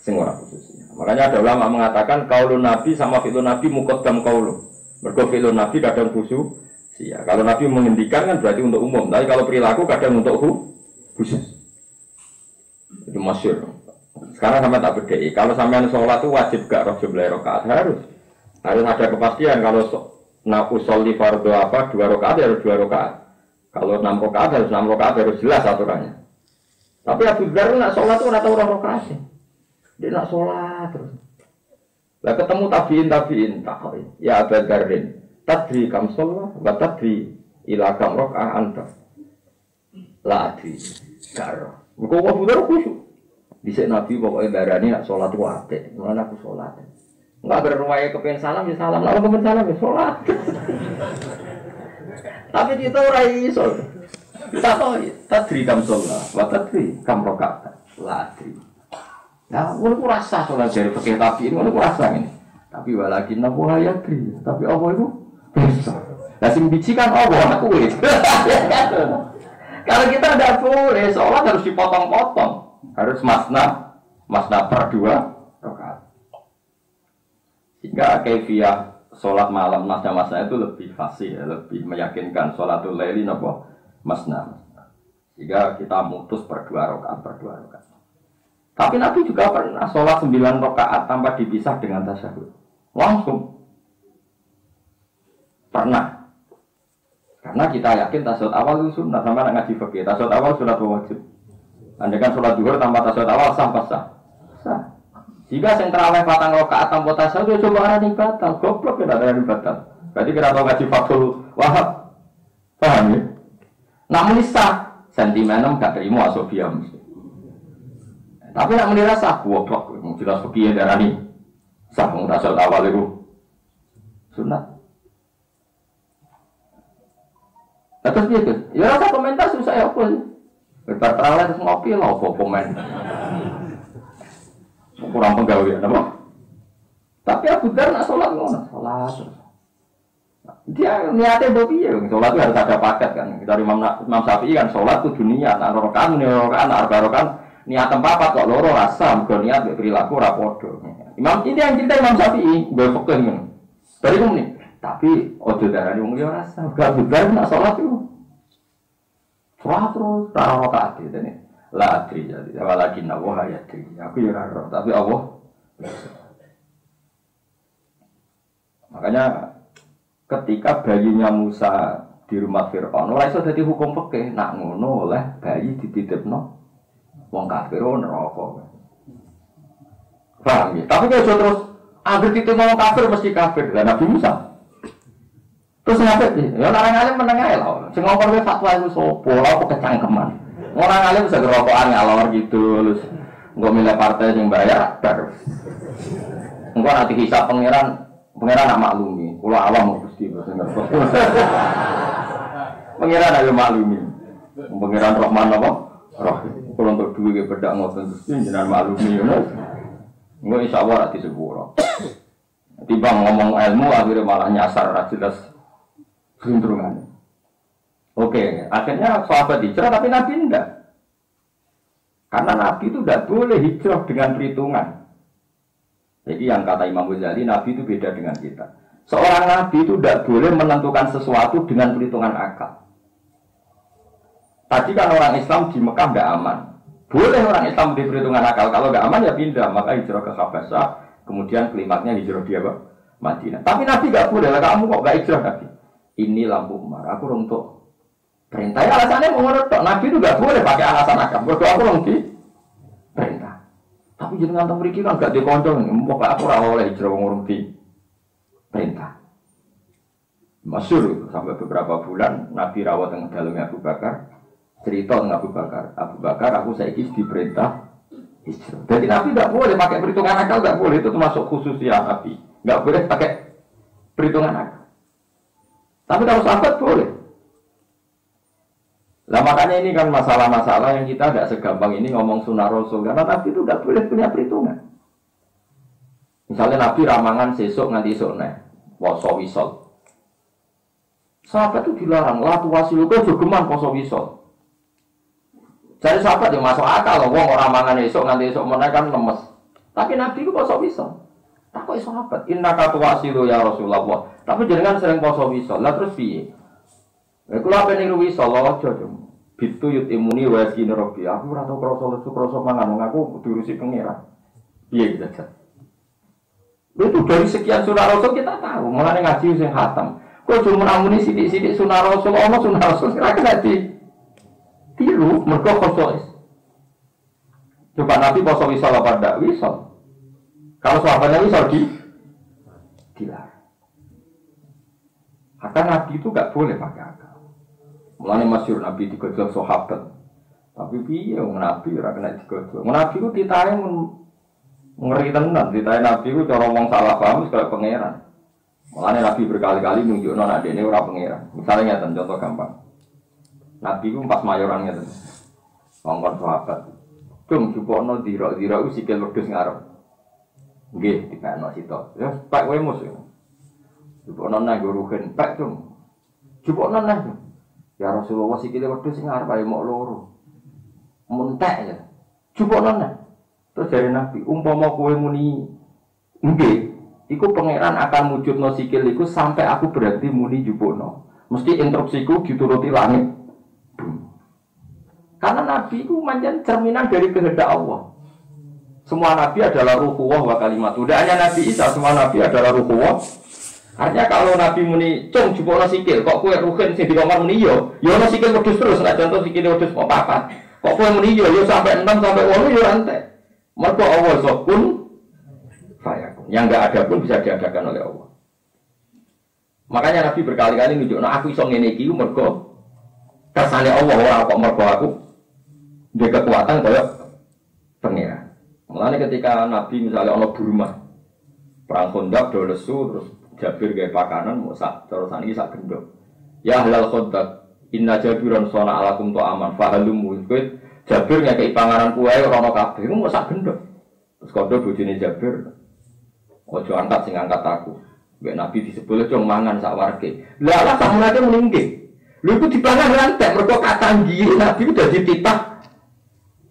Sing ora khusus. Makanya ada ulama mengatakan qaulun nabi sama fi'lun nabi muqaddam qaulu. Mergo fi'lun nabi kadang khusus. Ya, kalau nabi menghentikan kan berarti untuk umum. Tapi kalau perilaku kadang untuk khusus. Itu masyhur. Sekarang sampai tak bedai. Kalau sampean sholat itu wajib gak roh jumlah rakaat harus. Harus ada kepastian kalau usolli fardhu apa 2 rakaat harus 2 rakaat. Kalau 6 rakaat harus 6 rakaat harus jelas aturannya. Tapi Abu Dzar nak sholat tuh ora tau rakaat sih. Dia nak sholat terus. Lah ketemu tabiin takoki. Ya Abu Dzarin, tadri kam sholat wa tadri ila kam rakaat anta. La adri. Karo. Kok Abu Dzar khusyuk. Dhisik Nabi pokoke darani nak sholat ku apik. Mulane aku sholat. Enggak berruwaya kepen salam ya salam, lalu kepen salam ya sholat. Tapi kita ora iso. Kita tahu, tadri kam sholat, wa tadri kam rakaat, la adri. Nah, ngono ku rasa sholat dari fikih tabi'in, ngono ku rasa ngene. Tapi walakin aku hayatri, tapi apa itu? Bisa. Lah sing biji kan apa aku wis. Kalau kita tidak boleh, sholat harus dipotong-potong, harus masna per 2 rakaat. Sehingga kaifiyah sholat malam masna itu lebih fasih, lebih meyakinkan sholatul laili napa masna. Sehingga kita mutus per 2 rakaat. Tapi Nabi juga pernah sholat 9 rakaat tanpa dipisah dengan tasyahud. Langsung. Pernah. Karena kita yakin tasyahud awal itu sunnah, sama ngaji fikih. Tasyahud awal sunnah wajib. Andaikan sholat zuhur tanpa tasyahud awal sah. Sah. Jika yang terawih 4 rakaat tanpa tasyahud itu coba arani batal. Goblok ya ada yang batal. Berarti kita tahu ngaji Fathul Wahab. Paham ya? Namun sah. Sentimenem gak terima asobia mesti. Tapi nak menira sah. Goblok. Jelas fikih ya darani. Sah mau tasyahud awal itu sunnah. Terus gitu. Ya rasa komentar susah ya apa sih? Berterawih terus ngopi lah apa komen. Kurang penggawean apa? Tapi Abu Dzar nak sholat ngono, sholat. Dia niatnya bobi ya, sholat itu harus ada paket kan. Dari Imam Syafi'i kan sholat itu dunia, nak rokan, niat tempat kok loro rasa, bukan niat perilaku rapodo. Imam ini yang cinta Imam Syafi'i, gue fokus ngono. Dari kamu nih, tapi ojo darah yang mulia rasa, gak Abu Dzar nak sholat itu. Sholat terus, rokaat gitu nih. La adri jadi, apalagi nawa hayatri. Aku ya roh, tapi Allah. Makanya ketika bayinya Musa di rumah Fir'aun, ora iso dadi hukum fikih, nak ngono oleh bayi dititipno wong kafir neraka. Paham ya? Tapi kalau terus anggere dititipno wong kafir mesti kafir. Lah Nabi Musa. Terus ngapa sih? Ya orang alim meneng ae lho. Sing ngomong fatwa iku sapa? Apa kecangkeman? Orang alim bisa gerokokan ngalor gitu, terus nggak milih partai yang bayar, baru. Enggak nanti hisap pangeran nak maklumi, kalau awam mesti bersengger. Pangeran ayo maklumi, pangeran Rahman apa? Rahim. Kalau untuk duit bedak ngotot mesti jangan maklumi, enggak insya Allah nanti sepuluh. Tiba ngomong ilmu akhirnya malah nyasar jelas keuntungannya. Oke, akhirnya sahabat hijrah tapi Nabi enggak. Karena Nabi itu tidak boleh hijrah dengan perhitungan. Jadi yang kata Imam Ghazali, Nabi itu beda dengan kita. Seorang Nabi itu tidak boleh menentukan sesuatu dengan perhitungan akal. Tadi kan orang Islam di Mekah tidak aman. Boleh orang Islam di perhitungan akal. Kalau tidak aman ya pindah, maka hijrah ke Habasyah. Kemudian klimaknya hijrah dia ke Madinah. Tapi Nabi tidak boleh. Kamu kok tidak hijrah Nabi? Ini lampu umar. Aku untuk perintah ya alasannya menurut Nabi itu gak boleh pakai alasan agama. Berdoa aku nanti perintah. Tapi jangan tahu mereka kan gak dikondong. Pokoknya aku rawol oleh hijrah ngurung di perintah. Masyhur sampai beberapa bulan Nabi rawat dengan dalamnya Abu Bakar. Cerita dengan Abu Bakar. Abu Bakar aku saiki diperintah hijrah. Jadi Nabi gak boleh pakai perhitungan akal, gak boleh. Itu termasuk khususnya Nabi. Gak boleh pakai perhitungan akal. Tapi kalau sahabat boleh. Nah makanya ini kan masalah-masalah yang kita tidak segampang ini ngomong sunnah Rasul. Karena Nabi itu tidak boleh punya perhitungan. Misalnya Nabi ramangan sesuk nganti sore, poso wisol. Sahabat itu dilarang, lah tuwasilu kok jogeman poso wisol. Jadi sahabat yang masuk akal loh, wong ramangan esuk nganti esuk meneh kan lemes. Tapi Nabi itu poso wisol. Tak kok sahabat, innaka tuwasilu ya Rasulullah. Tapi jenengan sering poso wisol. Lah terus piye? Kalau apa nih Ruwi Solo aja dong. Bitu yut imuni waskini robi. Aku rata kroso mangan. Aku diurusi pengira. Iya gitu aja. Itu dari sekian sunah rasul kita tahu. Mulane ngaji sing khatam. Kok cuma namuni sidik-sidik sunah rasul, ana sunah rasul ora kena tiru mergo khosois. Coba Nabi poso wisal apa ndak wisal. Kalau sahabatnya wisal dilarang. Maka Nabi itu gak boleh pakai akal. Mulane masyhur Nabi digojlok sahabat. Tapi piye wong Nabi ora kena digojlok. Nabi ku titahe ngeri tenan, ditanya Nabi itu cara ngomong salah paham sebagai pangeran. Makanya Nabi berkali-kali nunjukno nek dene ora pangeran. Misalnya contoh gampang. Nabi itu pas mayorannya tuh. Ngomong sahabat. Cung jupukno dira-dira ku sikil wedhus ngarep. Nggih, dipekno sito. Ya, pak kowe mus. Jupukno nang guruhen, pak cung. Jupukno nang. Ya Rasulullah sikile wedhus sing ngarep ae mok loro. Mentek ya. Jupukno nang. Terus dari Nabi, umpama kowe muni nggih, iku pangeran akan wujudno sikil iku sampai aku berarti muni jupukno. Mesti instruksiku dituruti langit. Karena Nabi itu manjan cerminan dari kehendak Allah. Semua Nabi adalah ruhullah wa kalimat. Udah hanya Nabi Isa, semua Nabi adalah ruhullah. Artinya kalau Nabi muni, cung jupukno sikil, kok kowe ruhen sing dikomar muni yo ono sikil wedhus terus, nek contoh sikil wedhus kok papat. Kok kowe muni yo sampai 6 sampai 8 yo entek. Mergo Allah sokun fayakun. Yang enggak ada pun bisa diadakan oleh Allah. Makanya Nabi berkali-kali nunjukno aku iso ngene iki mergo kersane Allah ora kok mergo aku duwe kekuatan kaya pengira. Mulane ketika Nabi misalnya ana Burma perang Khandaq do lesu terus Jabir gawe pakanan mau sak terus saniki sak gendok. Ya halal Khandaq inna jabiran sona alakum to aman fahalumu kowe Jabir ngekei panganan kuwe ora ono kabeh, iku mok sak gendok. Terus kondo bojone Jabir, ojo angkat sing angkat aku. Mbek Nabi disebut cung mangan sak warge. Lah lah sak menate meninggi. Lha iku dipangan rantek mergo katanggi Nabi udah dititah.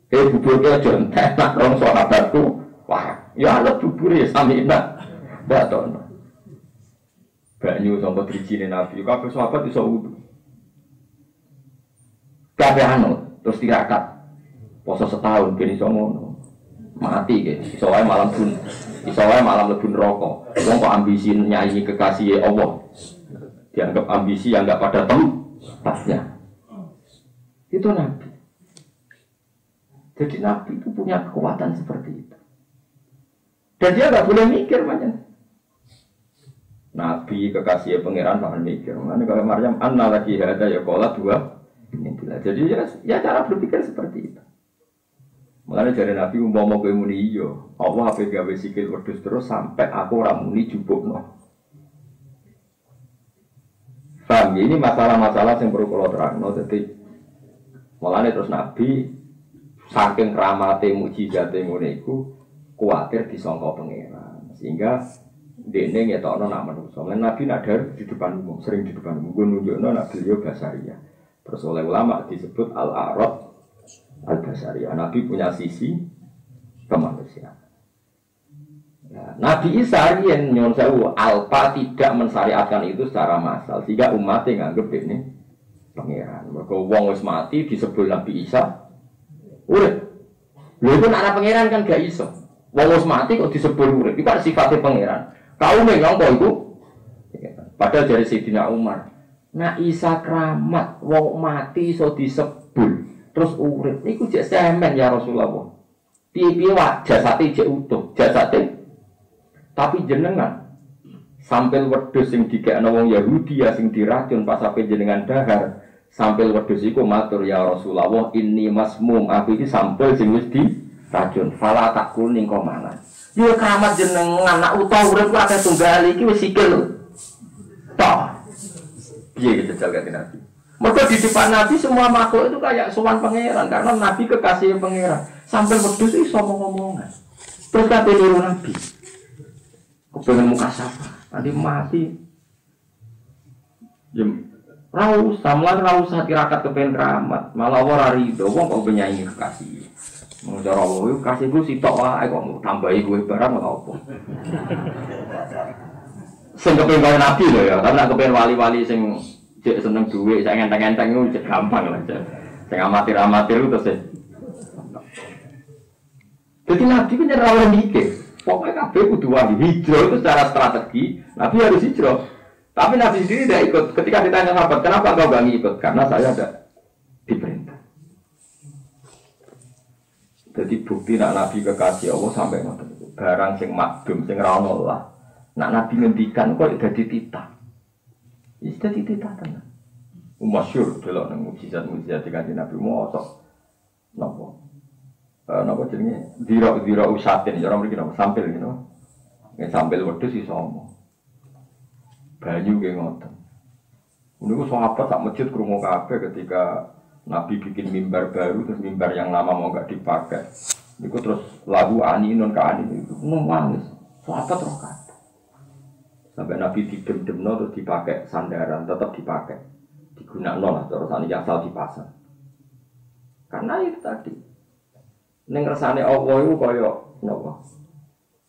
Buburke aja entek nak rong sahabatku. Wah, ya ana bubure samina. Batono. Banyu sampe drijine Nabi, kabeh sahabat iso wudu. Kabeh anu terus tirakat. Poso setahun ben iso ngono. Mati ge. Iso wae malam pun. Iso wae malam lebih neraka. Wong kok ambisi nyanyi kekasih Allah. Dianggap ambisi yang enggak pada tempatnya. Itu Nabi. Jadi Nabi itu punya kekuatan seperti itu. Dan dia enggak boleh mikir macam. Nabi kekasih pangeran bahkan mikir. Mana kalau Maryam anna lagi ada ya qala dua. Jadi ya cara berpikir seperti itu. Mulane jare Nabi umpama kowe muni iya, Allah ape gawe sikil wedhus terus sampai aku ora muni jupukno. Paham ya? Ini masalah-masalah yang perlu kula terangno. Dadi mulane terus Nabi saking kramate mukjizate ngene iku kuwatir disangka pangeran. Sehingga dene ngetokno nak manungsa. Lan Nabi nadar di depan umum, sering di depan umum nunjukno nak beliau basariyah. Terus oleh ulama disebut al-a'rad al-basariyah. Nabi punya sisi kemanusiaan. Ya, Nabi Isa yang nyon sewu alpa tidak mensyariatkan itu secara massal sehingga umatnya nganggep ini pangeran. Mergo wong wis mati disebut Nabi Isa urip. Lha iku nek ana pangeran kan gak iso. Wong wis mati kok disebut urip. Iku kan sifatnya pangeran. Kaume ngompo iku. Padahal dari Sayyidina Umar, nah Isa keramat wong mati iso disebul terus urip niku jek semen ya Rasulullah. Piye-piye wae jasate jek utuh, jasate. Tapi jenengan sampel wedhus sing dikekno wong Yahudi ya sing diracun pas sampe jenengan dahar, sampel wedhus iku matur ya Rasulullah inni masmum, aku iki sampel sing wis diracun. Fala takul ning komanan. Yo keramat jenengan anak utawa urip ku akeh tunggal iki wis sikil. Toh. Piye gitu jagat Nabi. Mergo di depan Nabi semua makhluk itu kayak sowan pangeran karena Nabi kekasih pangeran. Sampai wedhus iso ngomong-ngomongan. Terus kabeh niru Nabi. Kepengen muka sapa. Nanti mati. Jem ra usah tirakat kepen keramat. Malah ora rido wong kok penyanyi kekasih. Mau cara wae kasihku sitok wae kok tambahi kowe barang ora apa. Sing kepen kaya Nabi lho ya, karena kepen wali-wali sing jek seneng dhuwit, sak enteng-enteng iku jek gampang lah. Sing amatir-amatir terus. Jadi Nabi ku nyerah mikir. Pokoknya kabeh kudu wali. Hijrah itu secara strategi, Nabi harus hijrah. Tapi Nabi sendiri tidak ikut. Ketika ditanya sahabat, kenapa kau gak ikut? Karena saya ada diperintah. Jadi bukti nak Nabi kekasih Allah sampai ngoten. Barang sing makdum, sing ra ono lah. Nak Nabi ngendikan kok dadi titah. Wis dadi titah tenan. Masyhur delok nang mukjizat-mukjizat kanjeng Nabi mosok. Napa? Napa jenenge? Dira usatin, ora mriki napa sampil gitu. Nek sampil wedhus iso omong. Banyu nggih ngoten. Niku sahabat sak masjid krungu kabeh ketika Nabi bikin mimbar baru, terus mimbar yang lama mau gak dipakai. Itu terus lagu aninun ke anin itu nangis. Sahabat rokat. Sampai Nabi didem-demno terus dipakai sandaran, tetap dipakai. Digunakan lah terus ane asal dipasang. Karena itu tadi. Ning kersane Allah itu kaya napa?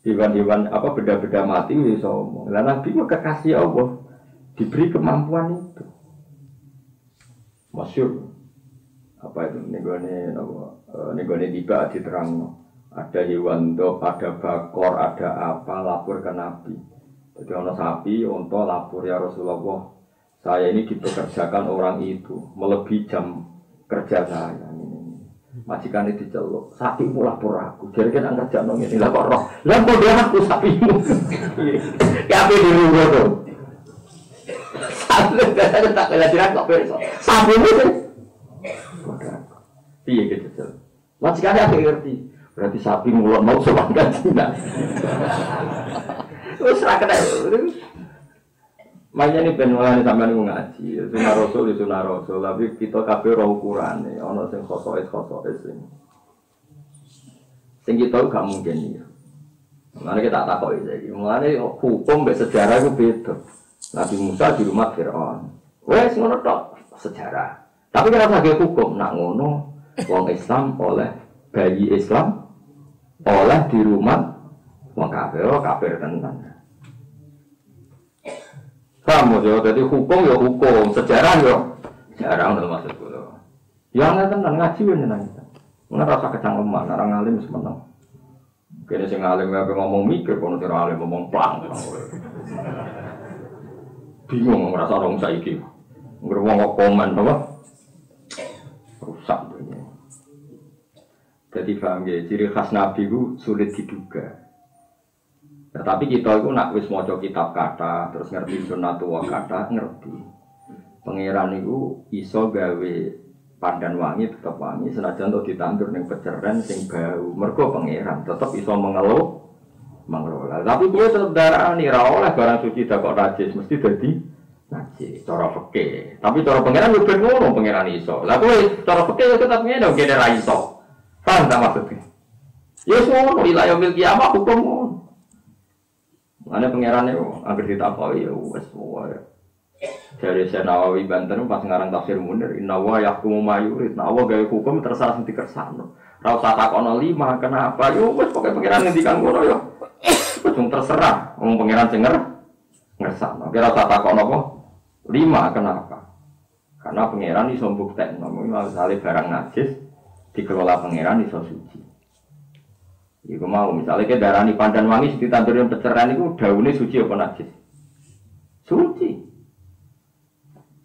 Hewan-hewan apa benda-benda mati wis omong. Lah Nabi ku kekasih Allah diberi kemampuan itu. Masyhur apa itu negone tiba diterang ada hewan dok, ada bakor, ada apa lapor ke Nabi. Jadi ono sapi, onto lapor ya Rasulullah. Saya ini dipekerjakan orang itu melebihi jam kerja saya. Majikan itu diceluk, sapimu lapor aku. Jadi kan kerja nong ini lapor roh. Lapor dia aku sapimu. Kape di rumah tuh. Sapi tak bela diri kok beres. Sapimu tuh. Iya gitu. Majikannya aku ngerti. Berarti sapi mulai mau sopan kan tidak. Terus rakyat makanya ini penularan sampai ngaji. Sunnah Rasul itu sunnah Rasul. Tapi kita kabeh roh ukuran nih. Ono sing khosoes sing kita gak mungkin ya. Mulane kita tak takoki saiki. Mulane hukum mbek sejarah itu beda. Nabi Musa di rumah Firaun. Wes ngono tok sejarah. Tapi kenapa dia hukum nak ngono? Wong Islam oleh bayi Islam oleh di rumah wong kafir tenan. Kamu yo dadi hukum ya hukum, sejarah yo sejarah ngono maksudku. Ya ana tenan ngaji yo nyeneng. Ora rasa kecangkeman, orang alim wis meneng. Kene sing alim ape ngomong mikir kono sing alim ngomong plang. Bingung ngrasa orang saiki. Ngrungok komen apa? Rusak dunia. Jadi paham ya, ciri khas Nabi itu sulit diduga. Nah, tapi kita itu nak wis maca kitab kata, terus ngerti sunnatullah kata, ngerti. Pangeran itu iso gawe pandan wangi tetap wangi, senajan untuk ditandur ning peceren sing bau. Mergo pangeran tetap iso mengelola. Tapi dia tetap darani ra oleh barang suci dak kok najis mesti dadi najis cara fikih. Tapi cara pangeran yo ben ngono pangeran iso. Lah kowe cara fikih tetap ngene ngene ra iso. Paham tak maksudnya? Ya semua wilayah milik kiamat hukum ngono. Ana pangeran itu agar ditakoi ya wis wae. Dari Nawawi Banten pas ngarang tafsir Munir, inna wa yahkumu ma yurid. Nah, Allah gawe hukum terserah sing dikersakno. Ora usah takono 5 kenapa? Yo wis pokoke pangeran ngendikan ngono yo. Wis terserah wong pangeran sing ngersakno. Ora usah takono apa? 5 kenapa? Karena pangeran iso mbuktekno misale barang najis dikelola pangeran iso suci. Iku mau misalnya ke darani pandan wangi ditandurin peceran itu daunnya suci apa najis? Suci.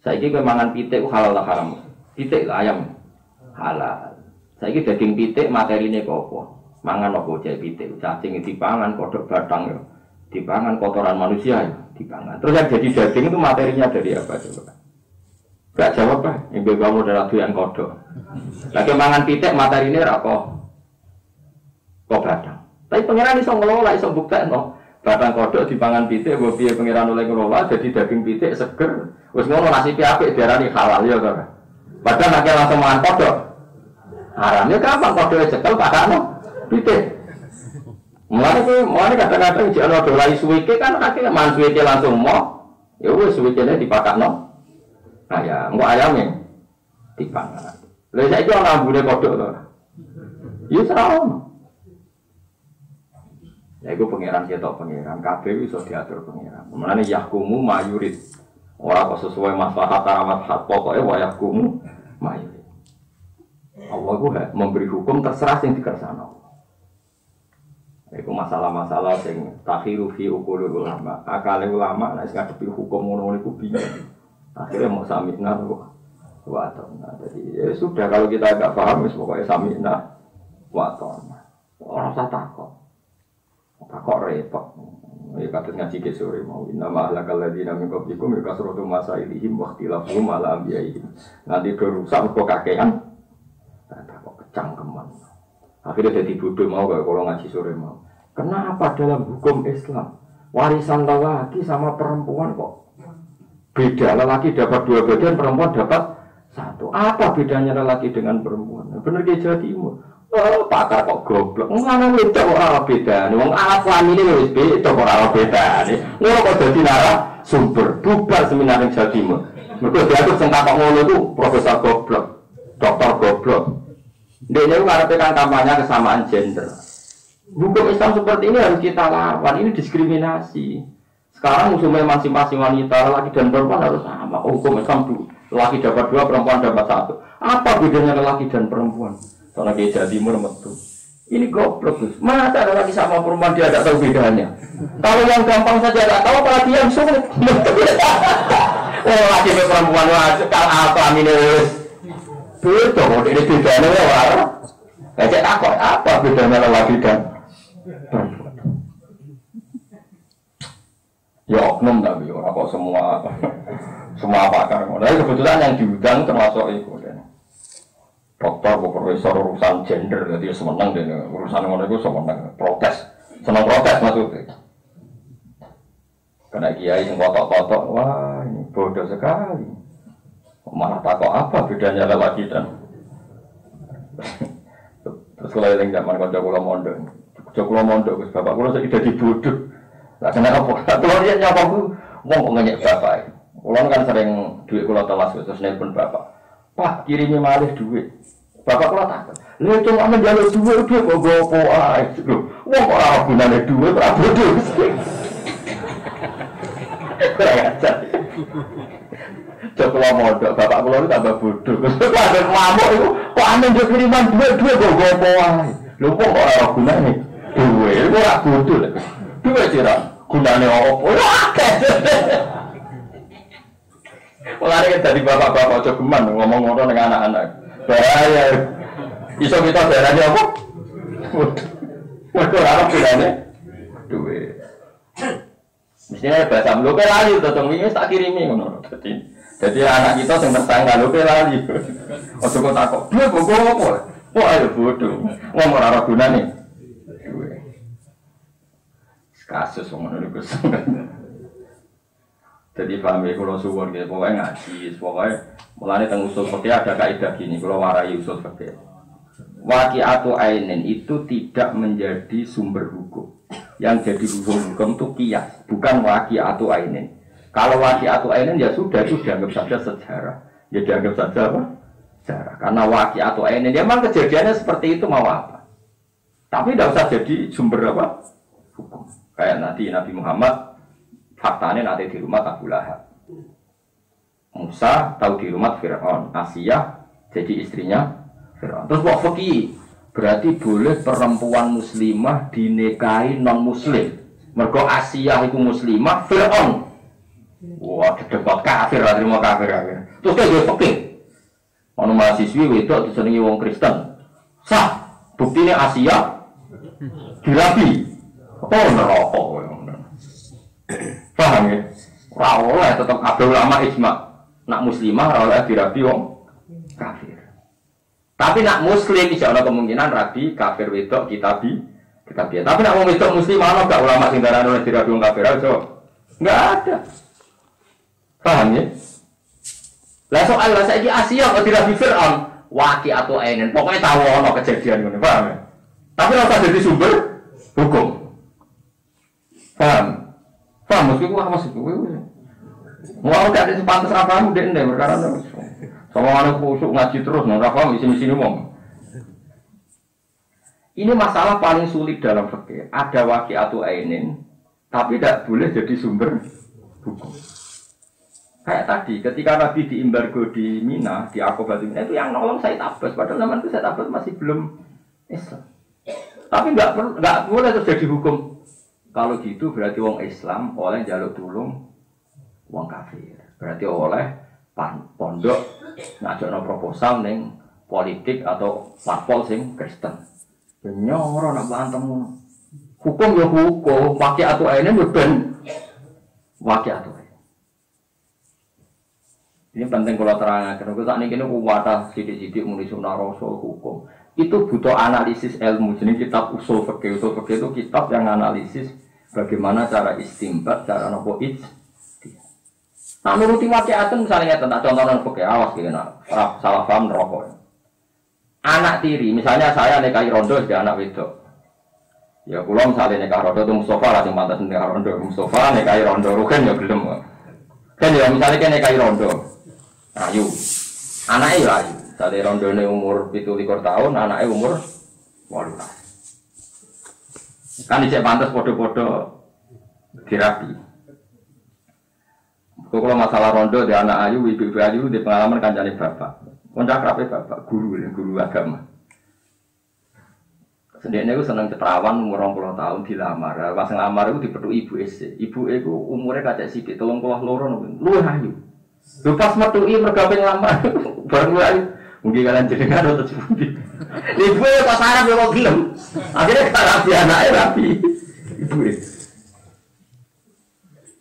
Saiki kowe mangan pitik halal lah haram. Pitik ayam halal. Saiki daging pitik materine apa? Mangan apa jae pitik? Cacing dipangan, kodok batang ya. Dipangan kotoran manusia ya, dipangan. Terus yang jadi daging itu materinya dari apa coba? Gak jawab lah, ibu kamu adalah doyan kodok. Lagi mangan pitik materine apa? Kok batang. Tapi pangeran iso ngelola, iso buktekno. Batang kodok dipangan pitik, mbok piye pangeran oleh ngelola jadi daging pitik seger. Wis ngono nasibe apik diarani halal ya to. Padahal nek langsung mangan kodok. Haramnya kapan kodoke cekel pakakno pitik. Mulane kadang-kadang jek ana dolai suwike kan akhirnya mangan suwike langsung mo. Ya wis suwikene dipakakno. Nah ya, engko ayame dipangan. Lha saiki ana ambune kodok to. Ya ora. Ya itu pangeran ketok pangeran, kabeh iso diatur pangeran. Mulane yahkumu mayurid. Ora kok sesuai maslahat karamat hak pokoke wa yahkumu mayurid. Allah ku memberi hukum terserah sing dikersakno. Iku masalah-masalah sing takhiru fi uqulul ulama. Akale ulama nek ngadepi hukum ngono iku bingung. Akhirnya mau samina wa ta'na. Jadi ya sudah kalau kita agak paham wis pokoke samina wa ta'na. Ora usah takok. Takok repot. Ya kados ngaji ke sore mau inna ma halakal ladina min qablikum yakasratu masailihim wa ikhtilafuhum ala anbiya'ihim. Nanti dorusak kok kakean. Takok kecangkeman. Akhirnya jadi bodoh mau gak kalau ngaji sore mau. Kenapa dalam hukum Islam warisan lelaki sama perempuan kok beda? Lelaki dapat 2 bagian, perempuan dapat 1. Apa bedanya lelaki dengan perempuan? Bener kayak Jawa Timur. Oh, pakar kok goblok. Mana beda orang beda? Wong alat ini wis beda orang beda. Ngono kok dadi narah sumber bubar seminar ning Jawa Timur. Mergo diatur sing takok ngono iku profesor goblok, dokter goblok. Dia mengatakan kampanye kesamaan gender. Hukum Islam seperti ini harus kita lawan. Ini diskriminasi. Sekarang musuhnya masing-masing wanita, laki dan perempuan harus sama. Hukum Islam dulu. Laki dapat 2, perempuan dapat 1. Apa bedanya laki dan perempuan? Soalnya kayak Jawa Timur metu. Ini goblok. Masa ada laki sama perempuan dia tidak tahu bedanya? Kalau yang gampang saja tidak tahu, apalagi yang sulit. Oh, laki dan perempuan wajib apa minus? Beda, kalau ini bedanya ya ngecek takut apa bedanya lelaki dan perempuan. Ya oknum tapi orang kok semua pakar. Tapi kebetulan yang diundang termasuk itu dokter, profesor urusan gender, jadi senang deh urusan ngono itu senang protes, senang protes maksudnya. Karena kiai yang kotok-kotok, wah ini bodoh sekali. Malah takut apa bedanya lelaki dan terus kalau yang zaman kau jago mondok, bapak kalau saya jadi bodoh. Lah kenapa? Kalau dia nyapa aku, mau ngenyek bapak. Kalau kan sering duit kalau telas terus nelpon bapak. Pak kirimnya malih duit. Bapak kalau takut. Lu cuma menjalur duit mau gopo aja. Wong kok ora gunane duit ora bodoh. Kurang ajar. Coba modok, bapak kula itu tambah bodoh. Terus ada ngamuk itu, kok aneh dia kiriman duit kok gopo aja. Lho kok ora gunane duit, ora bodoh. Duit sira gunane opo? Ya akeh. Mulane kan dari bapak-bapak aja geman ngomong ngono ning anak-anak. Bahaya. Iso kita darane apa? Waduh, ora gunane duit. Mestinya bahasa mloke lali to tong wingi tak kirimi ngono. Jadi anak kita sing tersangka lho lali. Ojo kok takok. Duit kok opo? Kok ayo bodoh. Ngomong ora gunane. Duit. Kasus ngono niku. Jadi paham ya kalau suwon gitu, pokoknya ngaji, pokoknya mulanya tentang usul fikih ada kaidah gini, kalau warai usul fikih. Waqi'atu ainin itu tidak menjadi sumber hukum. Yang jadi hukum itu qiyas, bukan waqi'atu ainin. Kalau waqi'atu ainin ya sudah itu dianggap saja sejarah. Ya dianggap saja apa? Sejarah. Karena waqi'atu ainin ya memang kejadiannya seperti itu mau apa? Tapi tidak usah jadi sumber apa? Hukum. Kayak nanti Nabi Muhammad faktanya nanti di rumah Abu Lahab. Musa tahu di rumah Fir'aun. Asiyah jadi istrinya Fir'aun. Terus wak fikih berarti boleh perempuan muslimah dinikahi non muslim. Mergo Asiyah itu muslimah, Fir'aun. Wah, debat kafir lah terima kafir. Terus dia fikih. Ono mahasiswi wedok disenengi wong Kristen. Sah. Buktinya Asiyah dirabi. Oh, neraka. Paham ya? Ora oleh tetep kabeh ulama ijma. Nak muslimah ora oleh dirabi wong kafir. Tapi nak muslim bisa ana kemungkinan rabi kafir wedok kitabi. Tapi nak wong wedok muslim ana gak ulama sing darane oleh dirabi wong kafir aja. Enggak ada. Paham ya? Lah soal saiki Asia kok dirabi Fir'aun, waqi atau ainen. Pokoknya tahu ana kejadian ngene, paham ya? Tapi ora usah jadi sumber hukum. Paham? Paham maksudku apa maksudku? Mau ada sepantas apa udah nih perkara itu. Sama anak kusuk ngaji terus, nggak paham isi-isi ngomong. Ini masalah paling sulit dalam fikih. Ada waqi'atu ainin, tapi tidak boleh jadi sumber hukum. Kayak tadi, ketika Nabi diembargo di Mina, di Aqabah Mina itu yang nolong Said Abbas. Padahal zaman itu Said Abbas masih belum Islam. Tapi nggak boleh terjadi hukum. Kalau gitu berarti wong Islam oleh jaluk tulung wong kafir. Berarti oleh pondok ngajakno proposal ning politik atau parpol sing Kristen. Nyoro nak bantemu. Hukum ya hukum, pakai atuh aene ben pakai atuh. Ini penting kalau terangkan. Kalau saat ini kuwata sidik-sidik muni sunah rasul hukum. Itu butuh analisis ilmu. Jadi kitab usul fikih. Usul fikih itu kitab yang analisis bagaimana cara istimbat, cara nopo ij. Nah, nuruti waqi'atun misalnya tentang contoh fikih awas gitu nak. Salah paham rokok. Anak tiri, misalnya saya nikahi rondo di anak wedok. Ya kula misalnya nikah rondo itu Mustafa lah sing pantes nikah rondo. Mustafa nikahi rondo rugen ya gelem. Kan ya misalnya kan nikahi rondo. Ayu, anaknya ya ayu. Tadi rondone umur 17 tahun, anaknya umur 18. Kan dicek pantas podo-podo dirapi. Kalau masalah rondo di anak ayu, ibu ayu di pengalaman kancane bapak. Koncak rapi bapak, guru agama. Sendirinya aku seneng ceterawan umur 20 tahun dilamar. Pas ngelamar aku dipethuk ibu SC. Ibu aku umurnya kacek sithik 32 luwih ayu. Lepas metuki mergawe ngelamar baru ayu. Mungkin kalian jenengan atau sepundi. Ibu pas Arab ya kok gelem. Akhirnya rapi anaknya rapi. Ibu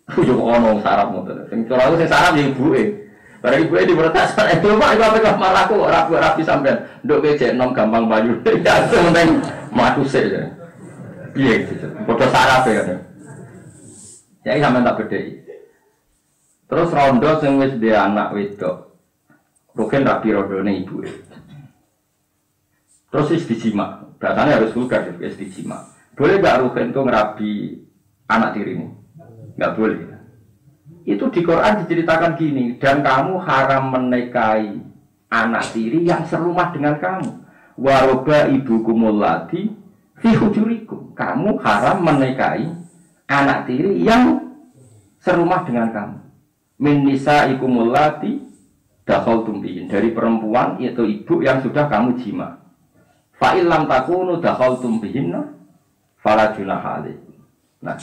aku juga ono sarap ngoten. Sing cara aku sing sarap ya ibuke. Bareng ibuke dipertasan itu Pak iku apa malah aku rapi sampean. Nduk kecek nom gampang bayu. Ya penting matu sik ya. Piye gitu. Padha sarap ya kan. Ya sampean tak bedheki. Terus rondo sing wis duwe anak wedok. Rugen rapi rondone ibuke. Terus wis dijimak. Biasanya harus vulgar wis dijimak. Boleh enggak rugen tuh ngerabi anak tirimu? Enggak boleh. Itu di Quran diceritakan gini, dan kamu haram menikahi anak tiri yang serumah dengan kamu. Waroba ibukumul lati fi hujurikum. Kamu haram menikahi anak tiri yang serumah dengan kamu. Min nisaikumul lati dakhaltum bihin. Dari perempuan itu ibu yang sudah kamu jima. Fa illam takunu dakhaltum bihinna fala junaha alaikum. Nah,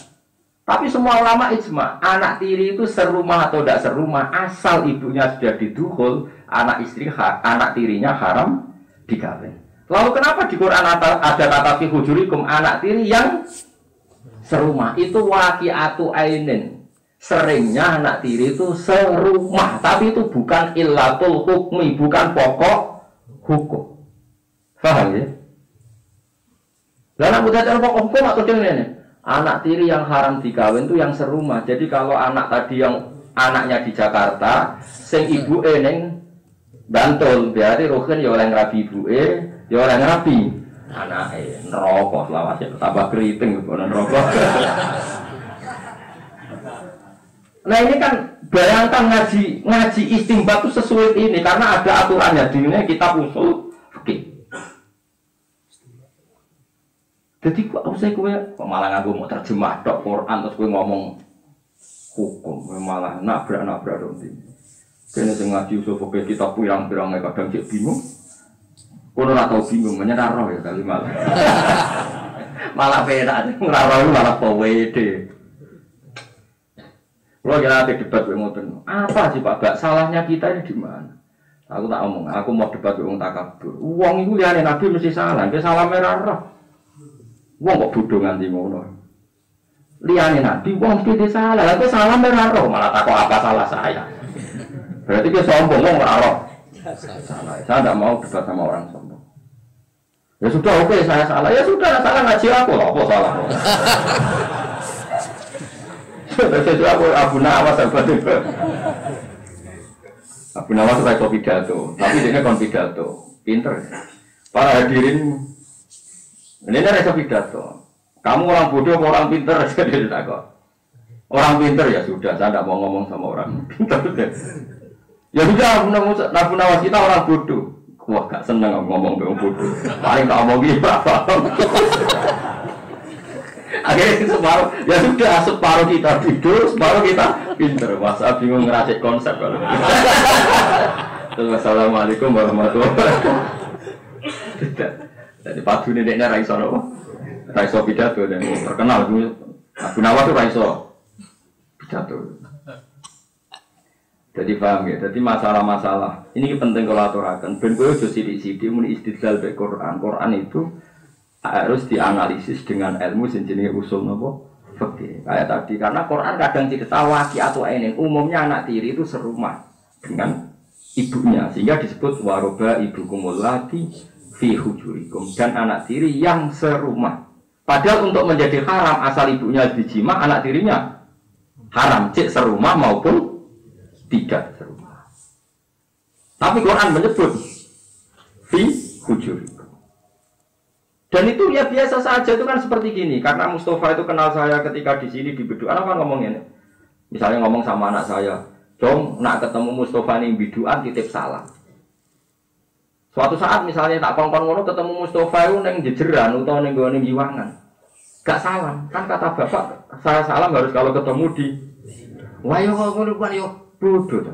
tapi semua ulama ijma, anak tiri itu serumah atau tidak serumah, asal ibunya sudah didukhul, anak tirinya haram dikawin. Lalu kenapa di Quran ada kata fi hujurikum anak tiri yang serumah? Itu waqi'atu ainin. Seringnya anak tiri itu serumah, tapi itu bukan illatul hukmi, bukan pokok hukum. Paham ya? Lalu kita cari pokok hukum atau ini? Anak tiri yang haram dikawin itu yang serumah. Jadi kalau anak tadi yang anaknya di Jakarta, sing ibu neng Bantul, berarti Ruhin ya oleh ngerabi ibu ya oleh ngerabi anak neraka selawase tambah keriting bono neraka. Nah ini kan bayangkan ngaji istimbat itu sesuai ini karena ada aturannya di ini kitab usul fikih. Jadi saya kok malah ngaku mau terjemah dok Quran terus gue ngomong hukum, malah nabrak dong ini. Kena ngaji usul fikih kitab pirang-pirang kadang cek bingung. Kono ora tau bingung menyerah roh ya kali malah. Malah penak ngraroh malah pawede. Kalau kita ada debat dengan apa sih Pak? Salahnya kita ini di mana? Aku tak omong, aku mau debat dengan takabur. Uang itu liane Nabi mesti salah, dia salah merah roh. Uang kok bodoh nganti ngono. Liane Nabi, uang mesti dia salah, tapi salah merah roh. Malah takut apa salah saya? Berarti dia sombong, uang merah roh. Salah. Saya tidak mau debat sama orang sombong. Ya sudah, oke, saya salah. Ya sudah, salah ngaji aku loh, apa salah? Jadi aku Abu Nawas Abu Nawas itu pidato, tapi dia kon pidato, pinter. Para hadirin, ini ada pidato. Kamu orang bodoh, orang pinter, jadi tak. Orang pinter ya sudah, saya tidak mau ngomong sama orang pinter. Ya sudah, Abu Nawas kita orang bodoh. Wah, gak seneng ngomong dengan bodoh. Paling tak ngomong apa? Akhirnya separuh, ya sudah separuh kita tidur, separuh kita pinter. Masa bingung ngerasik konsep kalau. Assalamualaikum warahmatullahi wabarakatuh. Jadi padu neneknya raiso apa? Raiso pidato dan terkenal Abu Nawas itu Raiso pidato. Jadi paham ya, jadi masalah-masalah ini penting kalau aturakan. Ben kowe aja sithik-sithik muni istidlal be Quran. Quran itu harus dianalisis dengan ilmu sing jenenge usul napa fikih. Kayak tadi karena Quran kadang cerita waqi'atu ainin, umumnya anak tiri itu serumah dengan ibunya sehingga disebut waroba ibukumul lati fi hujurikum dan anak tiri yang serumah. Padahal untuk menjadi haram asal ibunya dijima, anak tirinya haram cek serumah maupun tidak serumah. Tapi Quran menyebut fi hujurikum. Dan itu ya biasa saja, itu kan seperti gini. Karena Mustafa itu kenal saya ketika di sini di Beduan, apa ngomongnya? Misalnya ngomong sama anak saya, "Dong, nak ketemu Mustafa ning Beduan titip salam." Suatu saat misalnya tak kongkon ngono ketemu Mustafa itu ning jejeran utawa ning gone giwangan. Gak salam. Kan kata Bapak, saya salam harus kalau ketemu di wah yo ngono kan yo bodoh.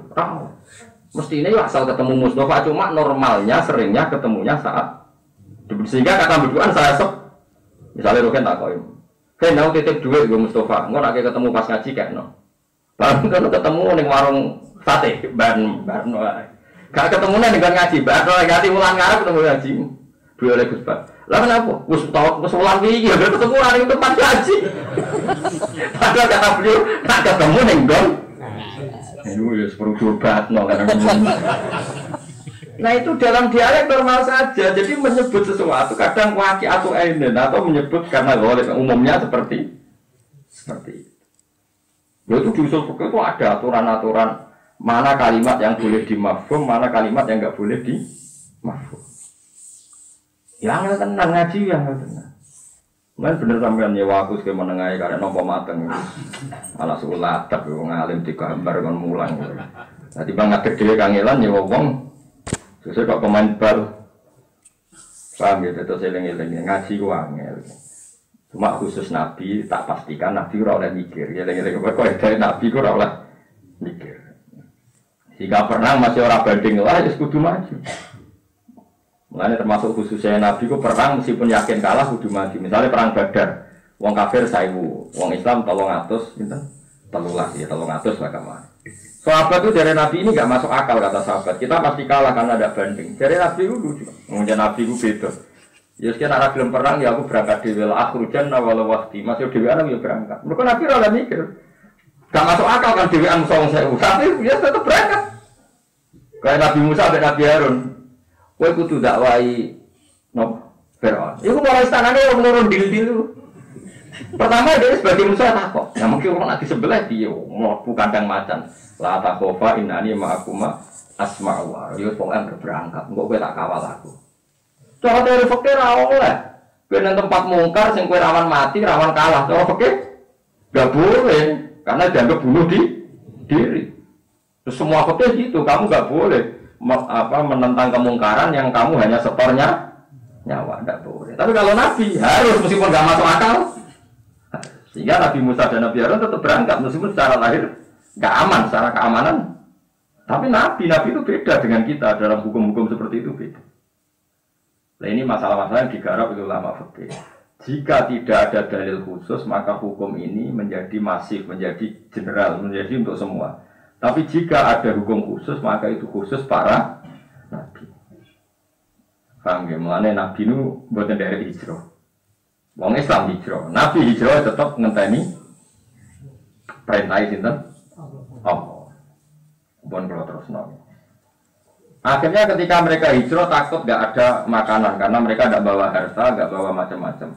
Mestinya yo asal ketemu Mustafa, cuma normalnya seringnya ketemunya saat sehingga kata berduaan saya misalnya Roken tak kau kan mau titip duit gue Mustafa nggak nak ketemu pas ngaji kayak no baru kan ketemu nih warung sate barno gak ketemu nih dengan ngaji barno ngaji mulan ngarep ketemu ngaji dua oleh Gus Pak lah kenapa Gus ulang gigi udah ketemu hari itu pas ngaji padahal kata beliau tak ketemu nih dong itu ya seperti barno kan. Nah itu dalam dialek normal saja, jadi menyebut sesuatu kadang waqi'atu ainin atau menyebut karena umumnya seperti itu. Itu di usul fikih itu ada aturan-aturan mana kalimat yang boleh dimafhum, mana kalimat yang nggak boleh dimafhum. Yang tenang ngaji yang tenang. Mungkin bener sampean nyewa aku sebagai menengahi karena nopo mateng. Malah sulat tapi ngalim digambar kon mulang. Tadi bang ngadeg dhewe kangelan nyewa wong. Sesuai kok pemain bal, paham gitu, terus eling-eling ngaji ku angel. Cuma khusus Nabi tak pastikan Nabi ora oleh mikir, eling-eling kok dari Nabi ku ora oleh mikir. Jika perang masih orang banding lah, ya kudu maju. Mulanya termasuk khususnya Nabi ku perang meskipun yakin kalah kudu maju. Misalnya perang Badar, wong kafir 1000, wong Islam 300, gitu, 300 lah kamar. Sahabat itu dari Nabi ini nggak masuk akal kata sahabat. Kita pasti kalah karena ada banding. Dari Nabi itu lucu. Mungkin Nabi itu beda. Ya sekian arah film perang ya aku berangkat di wilayah akhrujan awal waktu. Masih dewi anak ya berangkat. Mereka Nabi rada mikir. Gak masuk akal kan dewi anak song saya. Tapi dia tetap berangkat. Kayak Nabi Musa dan Nabi Harun. Kau kudu dakwai Fir'aun. Itu mulai istananya menurun dil-dil. Pertama dia sebagai Musa takut. Nah mungkin orang nanti sebelah dia mau kandang macan. La takhofa innani ma'akuma asma'u wa yo pokoke berangkat engko kowe tak kawal aku. Cara teori fikih ra oleh. Kowe nang tempat mungkar sing kowe rawan mati, rawan kalah. Cara fikih enggak boleh karena dianggap bunuh diri. Terus semua fikih gitu, kamu enggak boleh menentang kemungkaran yang kamu hanya setornya nyawa, enggak boleh. Tapi kalau Nabi harus meskipun enggak masuk akal. Sehingga Nabi Musa dan Nabi Harun tetap berangkat meskipun secara lahir nggak aman secara keamanan, tapi Nabi itu beda dengan kita dalam hukum-hukum seperti itu beda. Nah ini masalah-masalah yang digarap oleh ulama fikih. Jika tidak ada dalil khusus maka hukum ini menjadi masif, menjadi general, menjadi untuk semua. Tapi jika ada hukum khusus maka itu khusus para Nabi. Paham ya? Mulanya Nabi itu buatan dari hijrah. Wong Islam hijrah, Nabi hijrah tetap ngenteni perintah sinten. Bon terus nol. Akhirnya ketika mereka hijrah takut gak ada makanan karena mereka tidak bawa harta, gak bawa macam-macam.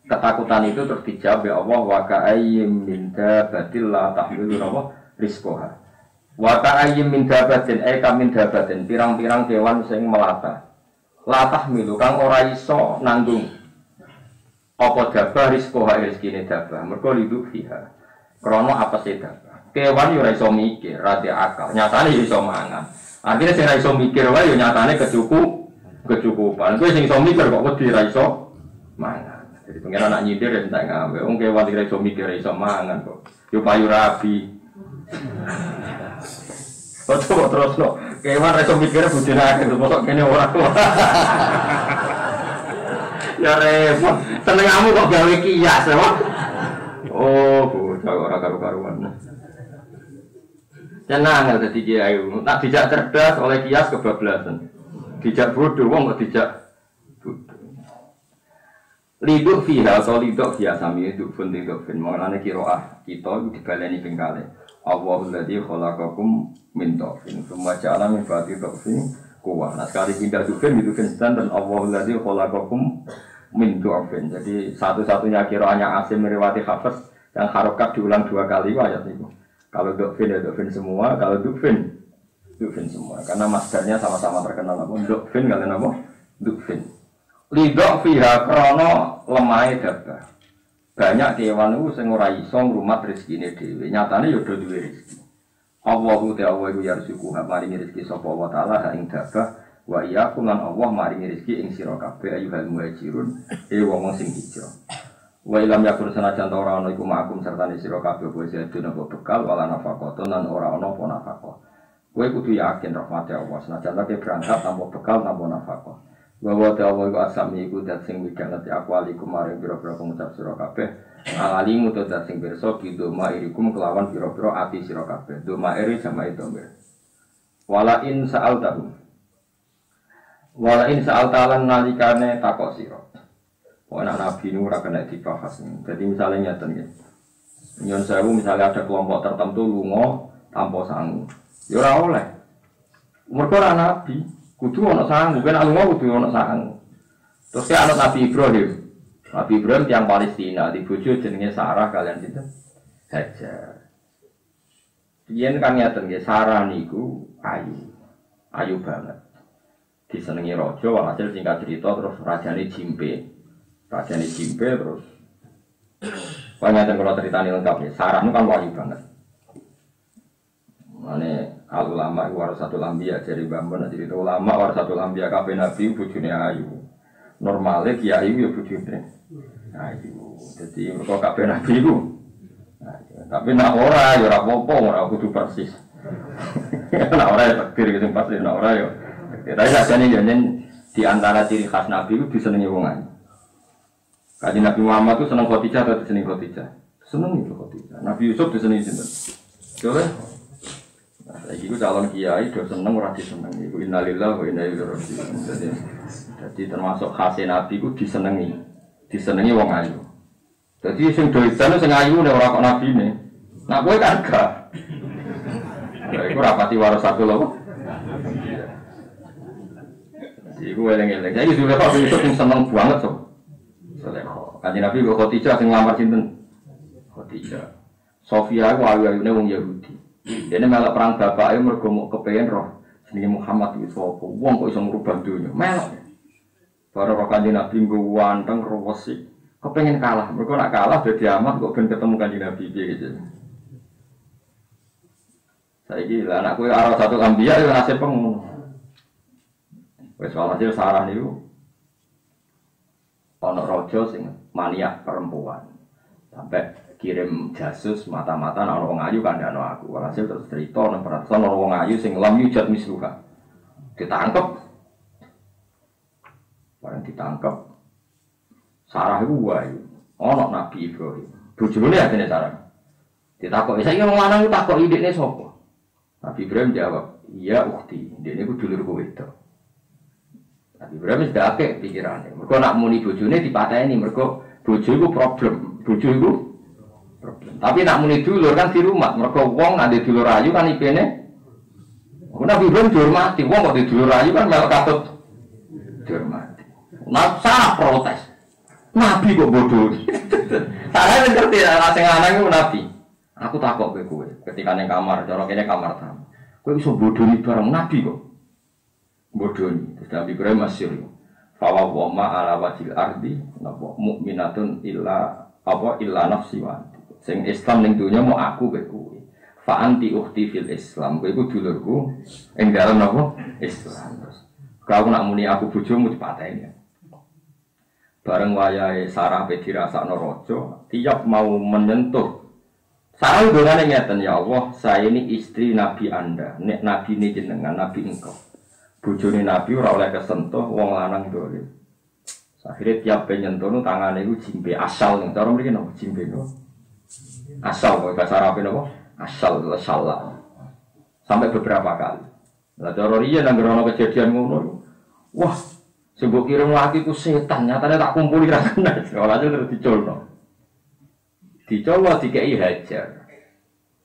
Ketakutan itu terus dijawab ya Allah wa ka'ayyim min dabatin la tahmilu rizqaha. Wa ka'ayyim min dabatin min dabatin pirang-pirang kewan sing melata. La tahmilu kang ora iso nanggung apa dabah rizqaha rezekine dabah. Mergo lidu fiha. Krana apa sih dabah? Kewan yo ora iso mikir, ra akal. Nyatane yo iso mangan. Artinya sing ra iso mikir wae yo nyatane kecukupan. Kowe sing iso mikir kok wedi ra iso mangan. Jadi pengen anak nyindir ya entek ngawe. Wong kewan ra iso mikir ra iso mangan kok. Yo payu rabi. Kok terusno. Kewan ra iso mikir budine akeh terus kene ora. Ya repot. Senengamu kok gawe kias ya. Oh, bocah ora karu-karuan. Tenang ya dadi kiai. Tak dijak cerdas oleh kias kebablasan. Dijak bodoh wong kok dijak bodoh. Liduk fiha atau liduk fiha sami itu pun liduk fin. Mengenai kiroah kita itu dibaleni pengkali. Allahul ladzi khalaqakum min dhafin tsumma ja'ala min ba'di dhafin quwwah. Nah sekali pindah dhafin itu kan dan Allahul ladzi khalaqakum min dhafin. Jadi satu-satunya kiroahnya Asim meriwayati Hafiz yang harokat diulang 2 kali ayat itu. Kalau dhafin ya dhafin semua, kalau dhafin semua. Karena masdarnya sama-sama terkenal apa? Dhafin kalian apa? Dhafin. Lidok fiha krono lemai dabbah. Banyak kewan itu sing ora iso ngrumat rezekine dhewe. Nyatane ya do duwe rezeki. Allahu ta'ala iku yarzuqu maringi rezeki sapa wa ta'ala ing dabbah wa iyyakum lan Allah maringi rezeki ing sira kabeh ayyuhal muhajirun wong sing hijrah. Wa ilam yakun sanajan ora ana iku ma'akum sertane sira kabeh kowe sedune kok bekal wala nafaqatan lan ora ana apa nafaqah. Kowe kudu yakin rahmate Allah senajan kowe berangkat tanpa bekal tanpa nafaqah. Bahwa ta'ala iku asami iku dat sing widhanati aku alikum maring pira-pira pengucap sira kabeh alimu to dat sing pirsa bidoma irikum kelawan pira-pira ati sira kabeh doma iri jamae domir wala in sa'altalan nalikane takok sira ana nabi nu ora kena dibahas jadi misalnya nyeten nggih nyon sewu misalnya ada kelompok tertentu lunga tanpa sangu ya ora oleh mergo ora nabi kudu ana sangu, kan lunga kudu ana sangu. Terus ya ana Nabi Ibrahim. Nabi Ibrahim tiyang Palestina, di bojo jenenge Sarah kalian sinten? Hajar. Yen kan ngaten nggih, Sarah niku ayu. Ayu banget. Disenengi raja, walhasil singkat cerita terus rajane jimpe. Rajane jimpe terus panjenengan kula critani lengkap ya. Sarah niku kan ayu banget. Mane al-ulama warasatul anbiya dari Bambang jadi ulama warasatul anbiya kabeh nabi bojone ayu. Normale kiai ya bojone ayu. Dadi mergo kabeh nabi iku. Tapi nek ora ya ora apa-apa, ora kudu persis. Nek ora ya takdir sing pasti nek ora ya. Tapi sakjane ya di antara ciri khas nabi itu disenengi wong ayu. Kanjeng Nabi Muhammad itu seneng Khadijah atau disenengi Khadijah? Seneng itu Khadijah. Nabi Yusuf disenengi sinten? Coba lagi itu calon kiai udah seneng ora diseneng iku innalillahi wa inna ilaihi raji'un. Jadi termasuk khase nabi ku disenengi wong ayu. Jadi sing doidan sing ayu nek ora kok nabine. Nah kowe kan gak. Lha iku rapati warasatu lho. Iku eling-eling. Saiki sudah kok sing seneng banget so. Selekho. Kanjeng Nabi kok Khadijah sing nglamar sinten? Khadijah. Sofia ku ayu-ayune wong Yahudi. Dene melok perang bapake mergo mok kepengin roh jenenge Muhammad iki sapa wong kok iso ngrubah donya melok para kanjeng Nabi nggo wanteng rewesi kepengin kalah mergo nek kalah dadi amat kok ben ketemu kanjeng Nabi piye gitu saiki lah anak kowe arah satu ambiya yo nasib pengono wis walhasil Sarah niku ana raja sing maniak perempuan sampai kirim jasus mata-mata ana wong ayu kandhane aku. Walhasil terus cerita nang peraturan ana wong ayu sing lam yujat misluka. Ditangkep. Bareng ditangkep. Sarah iku wae ana Nabi Ibrahim. Bojone atene Sarah. Ditakoki saiki wong lanang iku takoki idekne sapa? Nabi Ibrahim jawab, "Iya ukhti, idekne iku dulurku wedok." Nabi Ibrahim wis dake pikirane. Mergo nak muni bojone dipateni mergo bojo iku problem. Bojo iku problem. Tapi nak muni dulur kan di rumah. Mergo wong nek di dulur ayu kan ipene. Nabi Ibrahim dihormati. Wong kok di dulur ayu kan melok katut dihormati. Nah, salah protes. Nabi kok bodoh. Saya ngerti sing lanang iku nabi. Aku takok kowe ketika ning kamar, cara kene kamar tamu. Kowe iso bodoni bareng nabi kok. Bodoni. Terus Nabi Ibrahim masyhur. Fa wa ma ala wajil ardi napa mukminatun illa nafsi wa sing Islam ning dunya mau aku kowe. Fa anti ukhti fil Islam. Kowe iku dulurku ing dalem napa? Islam. Terus kau nak muni aku bojomu dipateni. Bareng wayahe Sarah pe dirasakno raja, tiap mau menyentuh Sarah ndongane ngeten, ya Allah, saya ini istri Nabi Anda. Nek nabi ini jenengan, nabi engkau. Bojone nabi ora oleh kesentuh wong lanang dolim. Akhirnya tiap penyentuh tangannya itu jimbe asal nih. Cara mereka nopo jimbe nopo asal. Kalau bahasa Arab nopo asal itu salah. Sampai beberapa kali. Lah cara dia nanggerono kejadian ngono. Wah, sebab kirim lagi ku setan. Nyatanya tak kumpuli rasanya. Sekolahnya terus dicolno. Dicolno dikai hajar.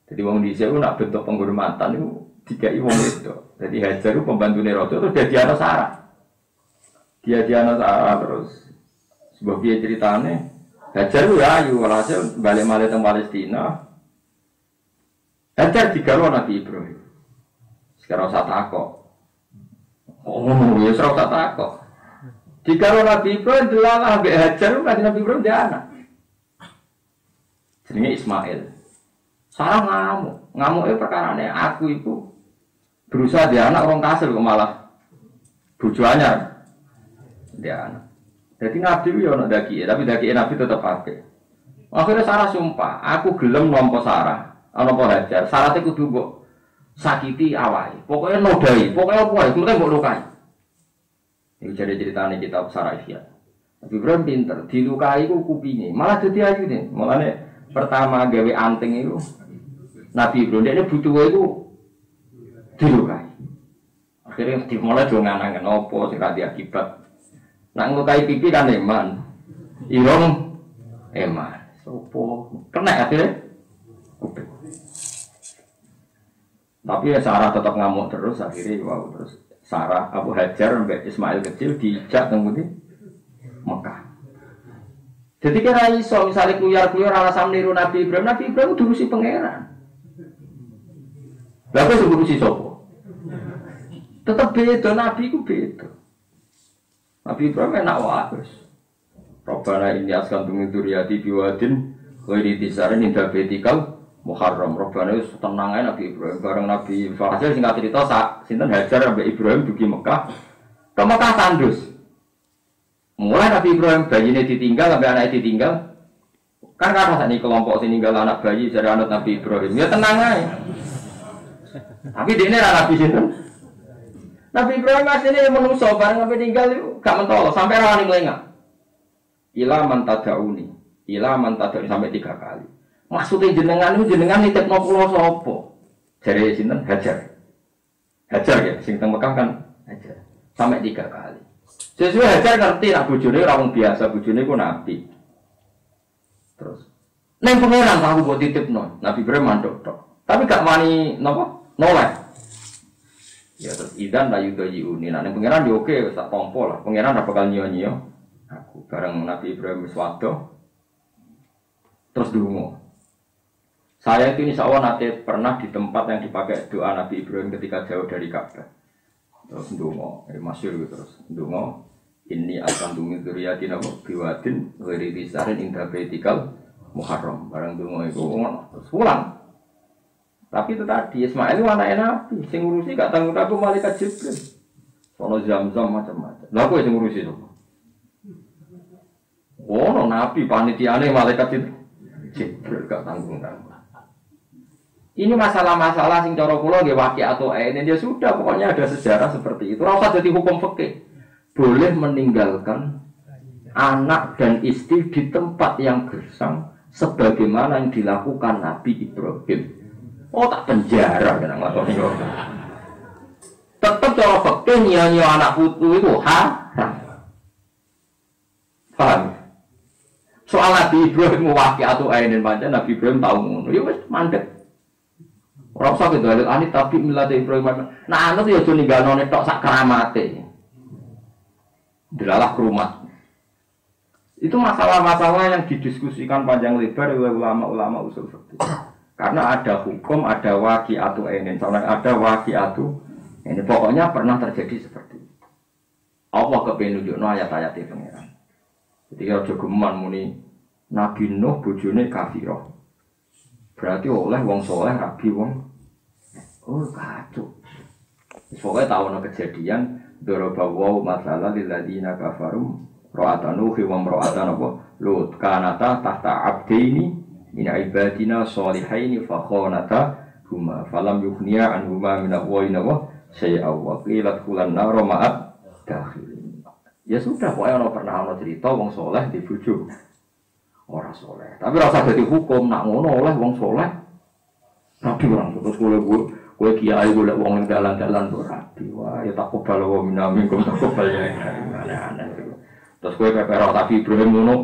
Jadi wong dhisik ku nak bentuk penghormatan itu dikai wong itu. Jadi hajar itu pembantu Nerodo terus jadi anak Sarah. Dia anak Sarah terus sebuah dia ceritane Hajar ya ayu walhasil balik malih teng Palestina. Hajar digawe Nabi Ibrahim. Sekarang usah takok. Oh, ya ora usah takok. Digawe Nabi Ibrahim delalah mbek Hajar kan Nabi Ibrahim dia anak. Jenenge Ismail. Sarah ngamuk. Ngamuke perkarane aku itu berusaha dia anak orang kasir kok malah bojo anyar. Dia anak. Jadi Nabi itu ya daki, tapi daki Nabi tetap pakai. Akhirnya Sarah sumpah, aku gelem nompo Sarah, nompo Hajar. Sarah itu kudu mbok sakiti awake. Pokoknya nodai, pokoknya apa ae, penting mbok lukai. Iki jadi ceritane kitab Sarah Ihya. Nabi Ibrahim pinter, dilukai ku kupinge, malah dadi ayu nih. Mulane pertama gawe anting itu Nabi Ibrahim dia butuh itu dilukai. Akhirnya dimulai dong nganangan opo sing radi akibat. Nak ngelukai pipi kan eman, irong eman, sopo kena akhirnya. Tapi ya Sarah tetap ngamuk terus akhirnya wow terus Sarah Abu Hajar sampai Ismail kecil dijak kemudian Mekah. Jadi kira iso misalnya kuyar alasan niru Nabi Ibrahim dulu si pangeran. Lalu sebelum si sopo, tetap beda Nabi ku beda. Nabi Ibrahim enak wae. Robbana inni askantu min dzurriyyati biwadin ghairi tisarin inda baitikal muharram. Robbana wis tenang ae Nabi Ibrahim bareng Nabi Fasil singkat cerita sinten Hajar ambek Ibrahim dugi Mekah. Ke Mekah tandus. Mulai Nabi Ibrahim bayine ditinggal sampai anaknya ditinggal. Kan kata sakniki kelompok sing ninggal anak bayi dari anak Nabi Ibrahim. Ya tenang ae. Tapi dene ra Nabi sinten? Nabi Ibrahim aslinya menungso bareng sampai tinggal itu gak mentol sampai rawani melengak. Ila man tadauni sampai 3 kali. Maksudnya jenengan nitipno kula sapa? Jare sinten Hajar. Hajar ya sing teng Mekah kan Hajar. Sampai 3 kali. Sesuai Hajar ngerti nak bojone ora wong biasa, bojone ku nabi. Terus neng pangeran tahu buat titipno. Nabi Ibrahim mandek tok. Tapi gak wani napa? Noleh. Ya terus idan la yudayiuni. Nah pangeran di oke wis tak tompo lah. Pangeran apa bakal nyio-nyio aku bareng Nabi Ibrahim wis wado. Terus dungo. Saya itu insyaallah nanti pernah di tempat yang dipakai doa Nabi Ibrahim ketika jauh dari Ka'bah. Terus dungo, masyhur gitu terus dungo. Ini akan tumi dzurriyyati biwadin ghairi tisarin inda baitikal muharram. Bareng dungo iku terus pulang. Tapi itu tadi Ismail itu anaknya Nabi, sing ngurusi gak tanggung aku malaikat Jibril. Sono Zam-Zam macam-macam. Lah aku sing ngurusi itu. Oh, no, Nabi panitiane malaikat Jibril gak tanggung. Ini masalah-masalah sing cara kula nggih waqi atau ini dia sudah pokoknya ada sejarah seperti itu. Ora usah jadi hukum fikih. Boleh meninggalkan anak dan istri di tempat yang gersang sebagaimana yang dilakukan Nabi Ibrahim. Oh tak penjara kan nglakoni kok. Tetep cara fikih nyanyi anak putu itu haram. Paham? Soal Nabi Ibrahim waqi'atu ainin pancen Nabi Ibrahim tahu ngono. Ya wis mandek. Ora usah gitu anit tapi milate Ibrahim. Nah anut ya aja ninggalno tok sak keramate. Delalah kerumat. Itu masalah-masalah yang didiskusikan panjang lebar oleh ulama-ulama usul fikih. Karena ada hukum, ada waqi'atu ainin, ada waqi'atu ini pokoknya pernah terjadi seperti itu. Allah kepen nunjukno ayat-ayat e pengiran. Jadi aja geman muni Nabi Nuh bojone kafirah. Berarti oleh wong saleh rabi wong kacau. Pokoknya tahu kejadian daraba wa masalah lil ladina kafaru ra'atanu wa ra'atan apa Lut kanata tahta abdaini min ibadina sholihaini fa khanata huma falam yughniya anhuma min aqwalina wa sayya wa qilat kulan nar ma'at dakhilin. Ya sudah, pokoknya ono pernah ono cerita wong soleh di bojo ora soleh. Tapi rasa dadi hukum nak ngono oleh wong soleh. Rabi orang terus kowe kiai golek wong dalan-dalan kok rabi. Wah, ya takobal wa minkum takobal ya. Aneh-aneh. Terus kowe pepero tapi Ibrahim ngono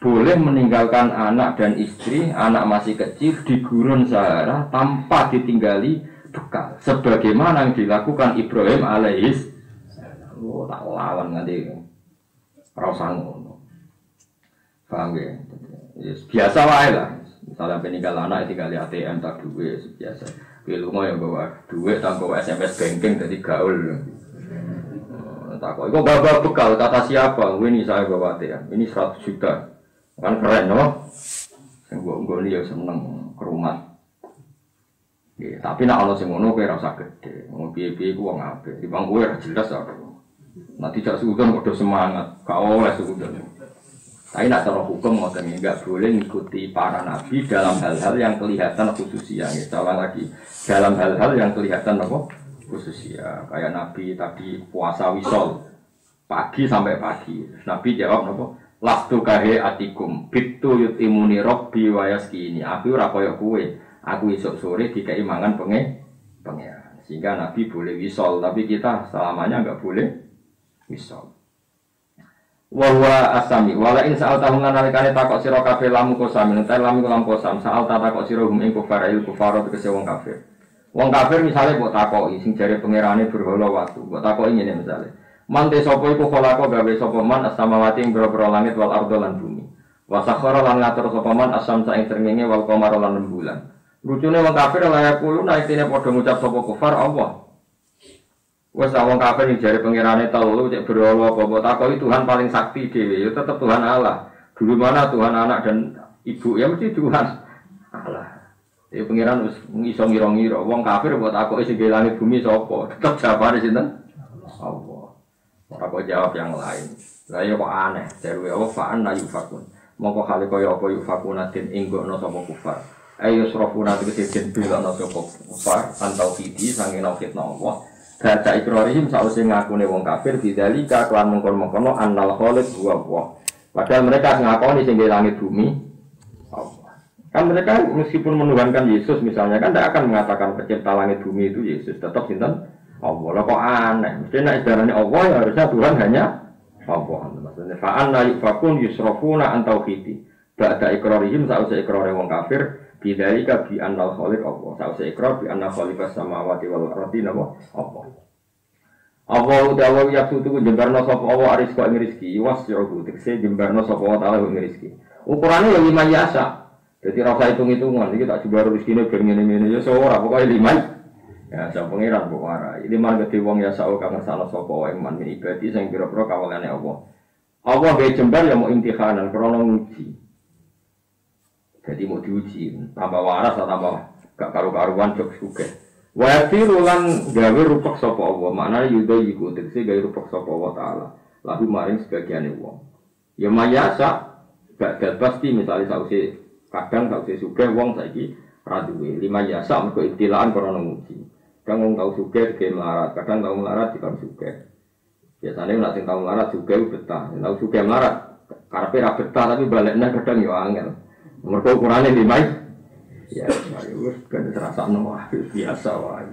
boleh meninggalkan anak dan istri, anak masih kecil di gurun Sahara tanpa ditinggali bekal. Sebagaimana yang dilakukan Ibrahim alaihis. Oh, tak lawan nanti. Rasa ngono. Paham ya? Biasa wae lah. Misalnya peninggal anak tinggal di ATM tak duit biasa. Pilungo yang bawa duit tanpa bawa SMS banking jadi gaul. Tak kok. Itu bawa bekal kata siapa? Ini saya bawa ATM. Ini 100 juta. Kan keren no? Yang gue ini ya seneng ke rumah. Ya, tapi nak Allah semono kowe rasa gede. Mau piye-piye ku wong apik. Di bang kowe jelas apa. Nah tidak sudon kok semangat. Gak oleh sudon. Tapi nak cara hukum ngoten enggak boleh mengikuti para nabi dalam hal-hal yang kelihatan khususia. Salah lagi. Dalam hal-hal yang kelihatan apa? Khususia. Kayak nabi tadi puasa wisol pagi sampai pagi. Nabi jawab apa? Lastu kahe atikum bitu yutimuni robbi wayaskini. Aku ora kaya kowe. Aku esok sore dikai mangan pengeran. Sehingga Nabi boleh wisol, tapi kita selamanya enggak boleh wisol. Wa huwa asami wala in sa'al tahun lan nalikane takok sira kabeh lamu kosam enten lamu lam kosam sa'al takok sira hum ing kufar il kufar tegese wong kafir. Wong kafir misale mbok takoki sing jare pangerane berhala watu. Mbok takoki ngene misale. Mante sapa iku kholako gawe sapa man as-samawati ing boro-boro langit wal ardo lan bumi. Wa sakhara lan ngatur sapa man as-samsa ing srengenge wal qamara lan rembulan. Lucune wong kafir layak kulo naitine padha ngucap sapa kufar Allah. Wes wong kafir ing jare pangerane telu cek berhala apa takoki Tuhan paling sakti dhewe ya tetep Tuhan Allah. Dulu mana Tuhan anak dan ibu ya mesti Tuhan Allah. Ya pangeran wis iso ngira-ngira wong kafir mbok takoki sing langit bumi sapa? Tetep jawabane sinten? Allah. Ora kok jawab yang lain. Lah ya kok aneh, jaru Allah fa'an la yufakun. Mongko hale kaya apa yufakuna den inggono sapa kufar. Ayo srofuna tegese den bilana sapa kufar antau fidi sanging fitnah Allah. Baca ikrarihim sause ngakune wong kafir bidzalika kelan mengkon-mengkono annal khaliq huwa Allah. Padahal mereka ngakoni sing langit bumi Allah. Kan mereka meskipun menuhankan Yesus misalnya kan tidak akan mengatakan pencipta langit bumi itu Yesus, tetap sinten Allah. Lah kok aneh. Mesti nek istilahnya Allah ya harusnya Tuhan hanya Allah. Maksudnya fa'an la yufakun yusrafuna an tauhidi. Ba'da ikrarihim sause ikrare wong kafir bidzalika bi annal khaliq Allah. Sause ikrar bi annal khaliqas samawati wal ardi napa Allah. Allah utawa yaksutu jembarno sapa Allah arizqa ing rezeki wasyuhu tekse jembarno sapa wa taala ing rezeki. Ukurane ya 5 yasa. Jadi rasa hitung-hitungan iki tak jembar rezekine ben ngene-ngene ya ora pokoke 5. Ya, sang pengiran kok warai. Ini malah gede wong ya sao kang salah sapa wae man ibadi sing pira-pira kawulane Allah. Allah gawe jembar ya mau imtihanan krana nguji. Jadi mau diuji, tambah waras atau tambah gak karu-karuan jok suke. Wa yatirulan gawe rupak sapa Allah, maknane yudo iku tegese gawe rupak sapa Allah taala. Lalu maring sebagiane wong. Ya mayasa gak pasti misalnya sause kadang sause suke wong saiki ra duwe 5 yasa mergo ibtilaan krana nguji. Kadang tahu suge ke melarat, kadang tahu melarat dikon suge. Biasanya nak sing tahu melarat suge betah, tahu suge melarat karepe ra betah tapi baliknya kadang yo angel. Mergo ukurane 5. Ya, wis kan terasa biasa wae.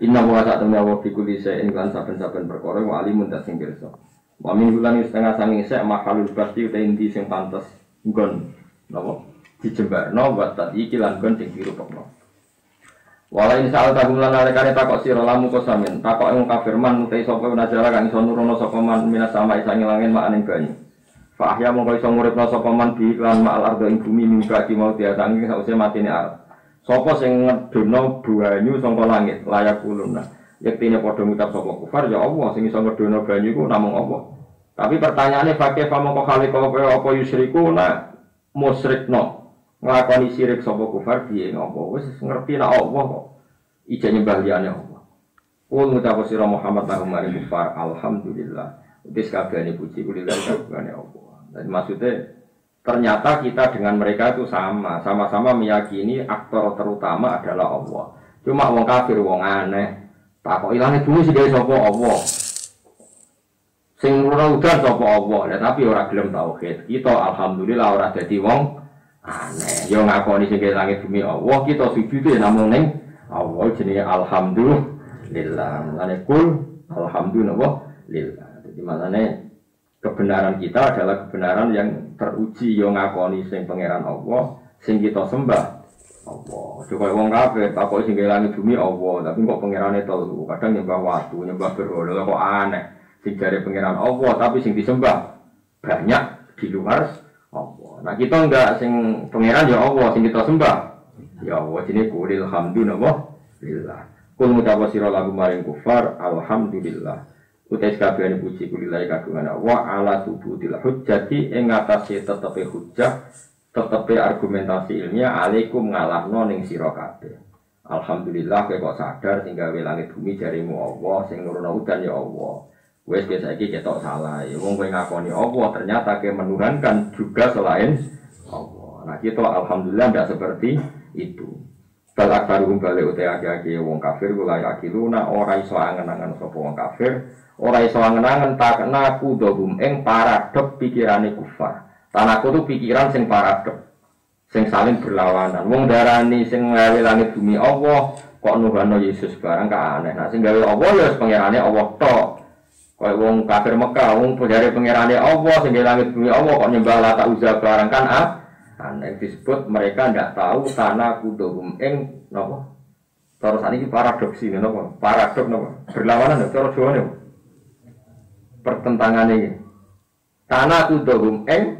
Inna wa ta'ala wa fi kulli shay'in lan saben-saben perkara wa alimun ta sing pirsa. Wa min bulan setengah sangi sek makalul pasti uta inti sing pantes nggon napa dijembarno wa tadi lan gon sing dirupekno. Wala in sa'al tahum lan alekane takok sira lamu kosamin takok ing kafir man utai sapa najala kang iso nurono sapa man minas sama isange langit maning banyu fa ahya mongko iso nguripno sapa man bi lan ma'al ardo ing bumi mingga di mau diatangi sause matine al sapa sing ngedono banyu saka langit layak kuluna yektine padha ngucap sapa kufar ya Allah sing iso ngedono banyu iku namung Allah tapi pertanyaane fakih mongko khaliq apa yusyrikuna musyrikno nglakoni syirik sapa kufar piye ngopo wis ngerti nek Allah kok ijane nyembah liyane Allah. Wong ngucap sira Muhammad lahum mari kufar alhamdulillah. Wis kabehane puji kuwi kabehane Allah. Dan maksudnya ternyata kita dengan mereka itu sama-sama meyakini aktor terutama adalah Allah. Cuma wong kafir wong aneh. Takoki langit bumi sing gawe sapa Allah. Sing ora udan sapa Allah, tapi ora gelem tauhid. Kita alhamdulillah ora dadi wong aneh. Yo ngakoni sing langit bumi Allah, kita sujud namung ning Allah jenenge alhamdulillah. Mulane kul alhamdulillah. Jadi maknane kebenaran kita adalah kebenaran yang teruji yo ngakoni sing pangeran Allah, sing kita sembah Allah. Coba wong kafir takok sing langit bumi Allah, tapi kok pangerane telu. Kadang nyembah watu, nyembah berhala kok aneh. Sing jare pangeran Allah, tapi sing disembah banyak di luar Allah. Nah kita enggak sing pangeran ya Allah, sing kita sembah ya Allah. Jenenge kulil hamdulillah. Kul mutawa sira lagu maring kufar alhamdulillah. Utais kabehane puji kulillahi kagungan Allah ala subutil hujjati ing atase tetepe hujjah, tetepe argumentasi ilmiah alaikum ngalahno ning sira kabeh. Alhamdulillah kowe kok sadar sing gawe langit bumi jarimu Allah, sing nurono udan ya Allah. Wes saiki ketok salah. Ya wong kowe ngakoni Allah ternyata ke menuhankan juga selain Allah. Nah kita alhamdulillah tidak seperti itu. Balak baru balik utai agi-agi wong kafir gula yakiluna ora iso angen-angen sapa wong kafir, ora iso angen-angen takna kudohum ing paradok pikirane kufar. Tanaku tu pikiran sing paradok, sing saling berlawanan. Wong darani sing gawe langit bumi Allah, kok nuhano Yesus barang ka aneh. Nah sing gawe Allah ya pangerane Allah tok. Kaya wong kafir Mekah, wong dari pangerane Allah, sing gawe langit bumi Allah kok nyembah Lata Uzza barang kan aneh. Disebut mereka tidak tahu tanah kudohum ing napa. Terus ini paradoks ini napa? Paradok napa? Berlawanan cara Jawa niku. Pertentangan ini. Tanah kudohum ing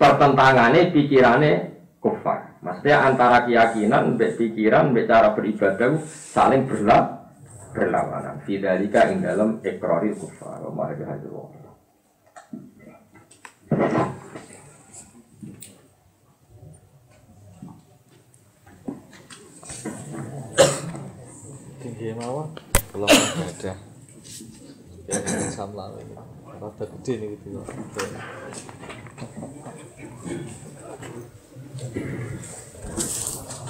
pertentangane pikirane kufar. Maksudnya antara keyakinan mbek pikiran mbek cara beribadah saling berlawanan. Fidzalika ing dalam iqraril kufar. Wa ma'adhadu. Tinggi mawon kalau ada ya samlah ini rada gede nih gitu.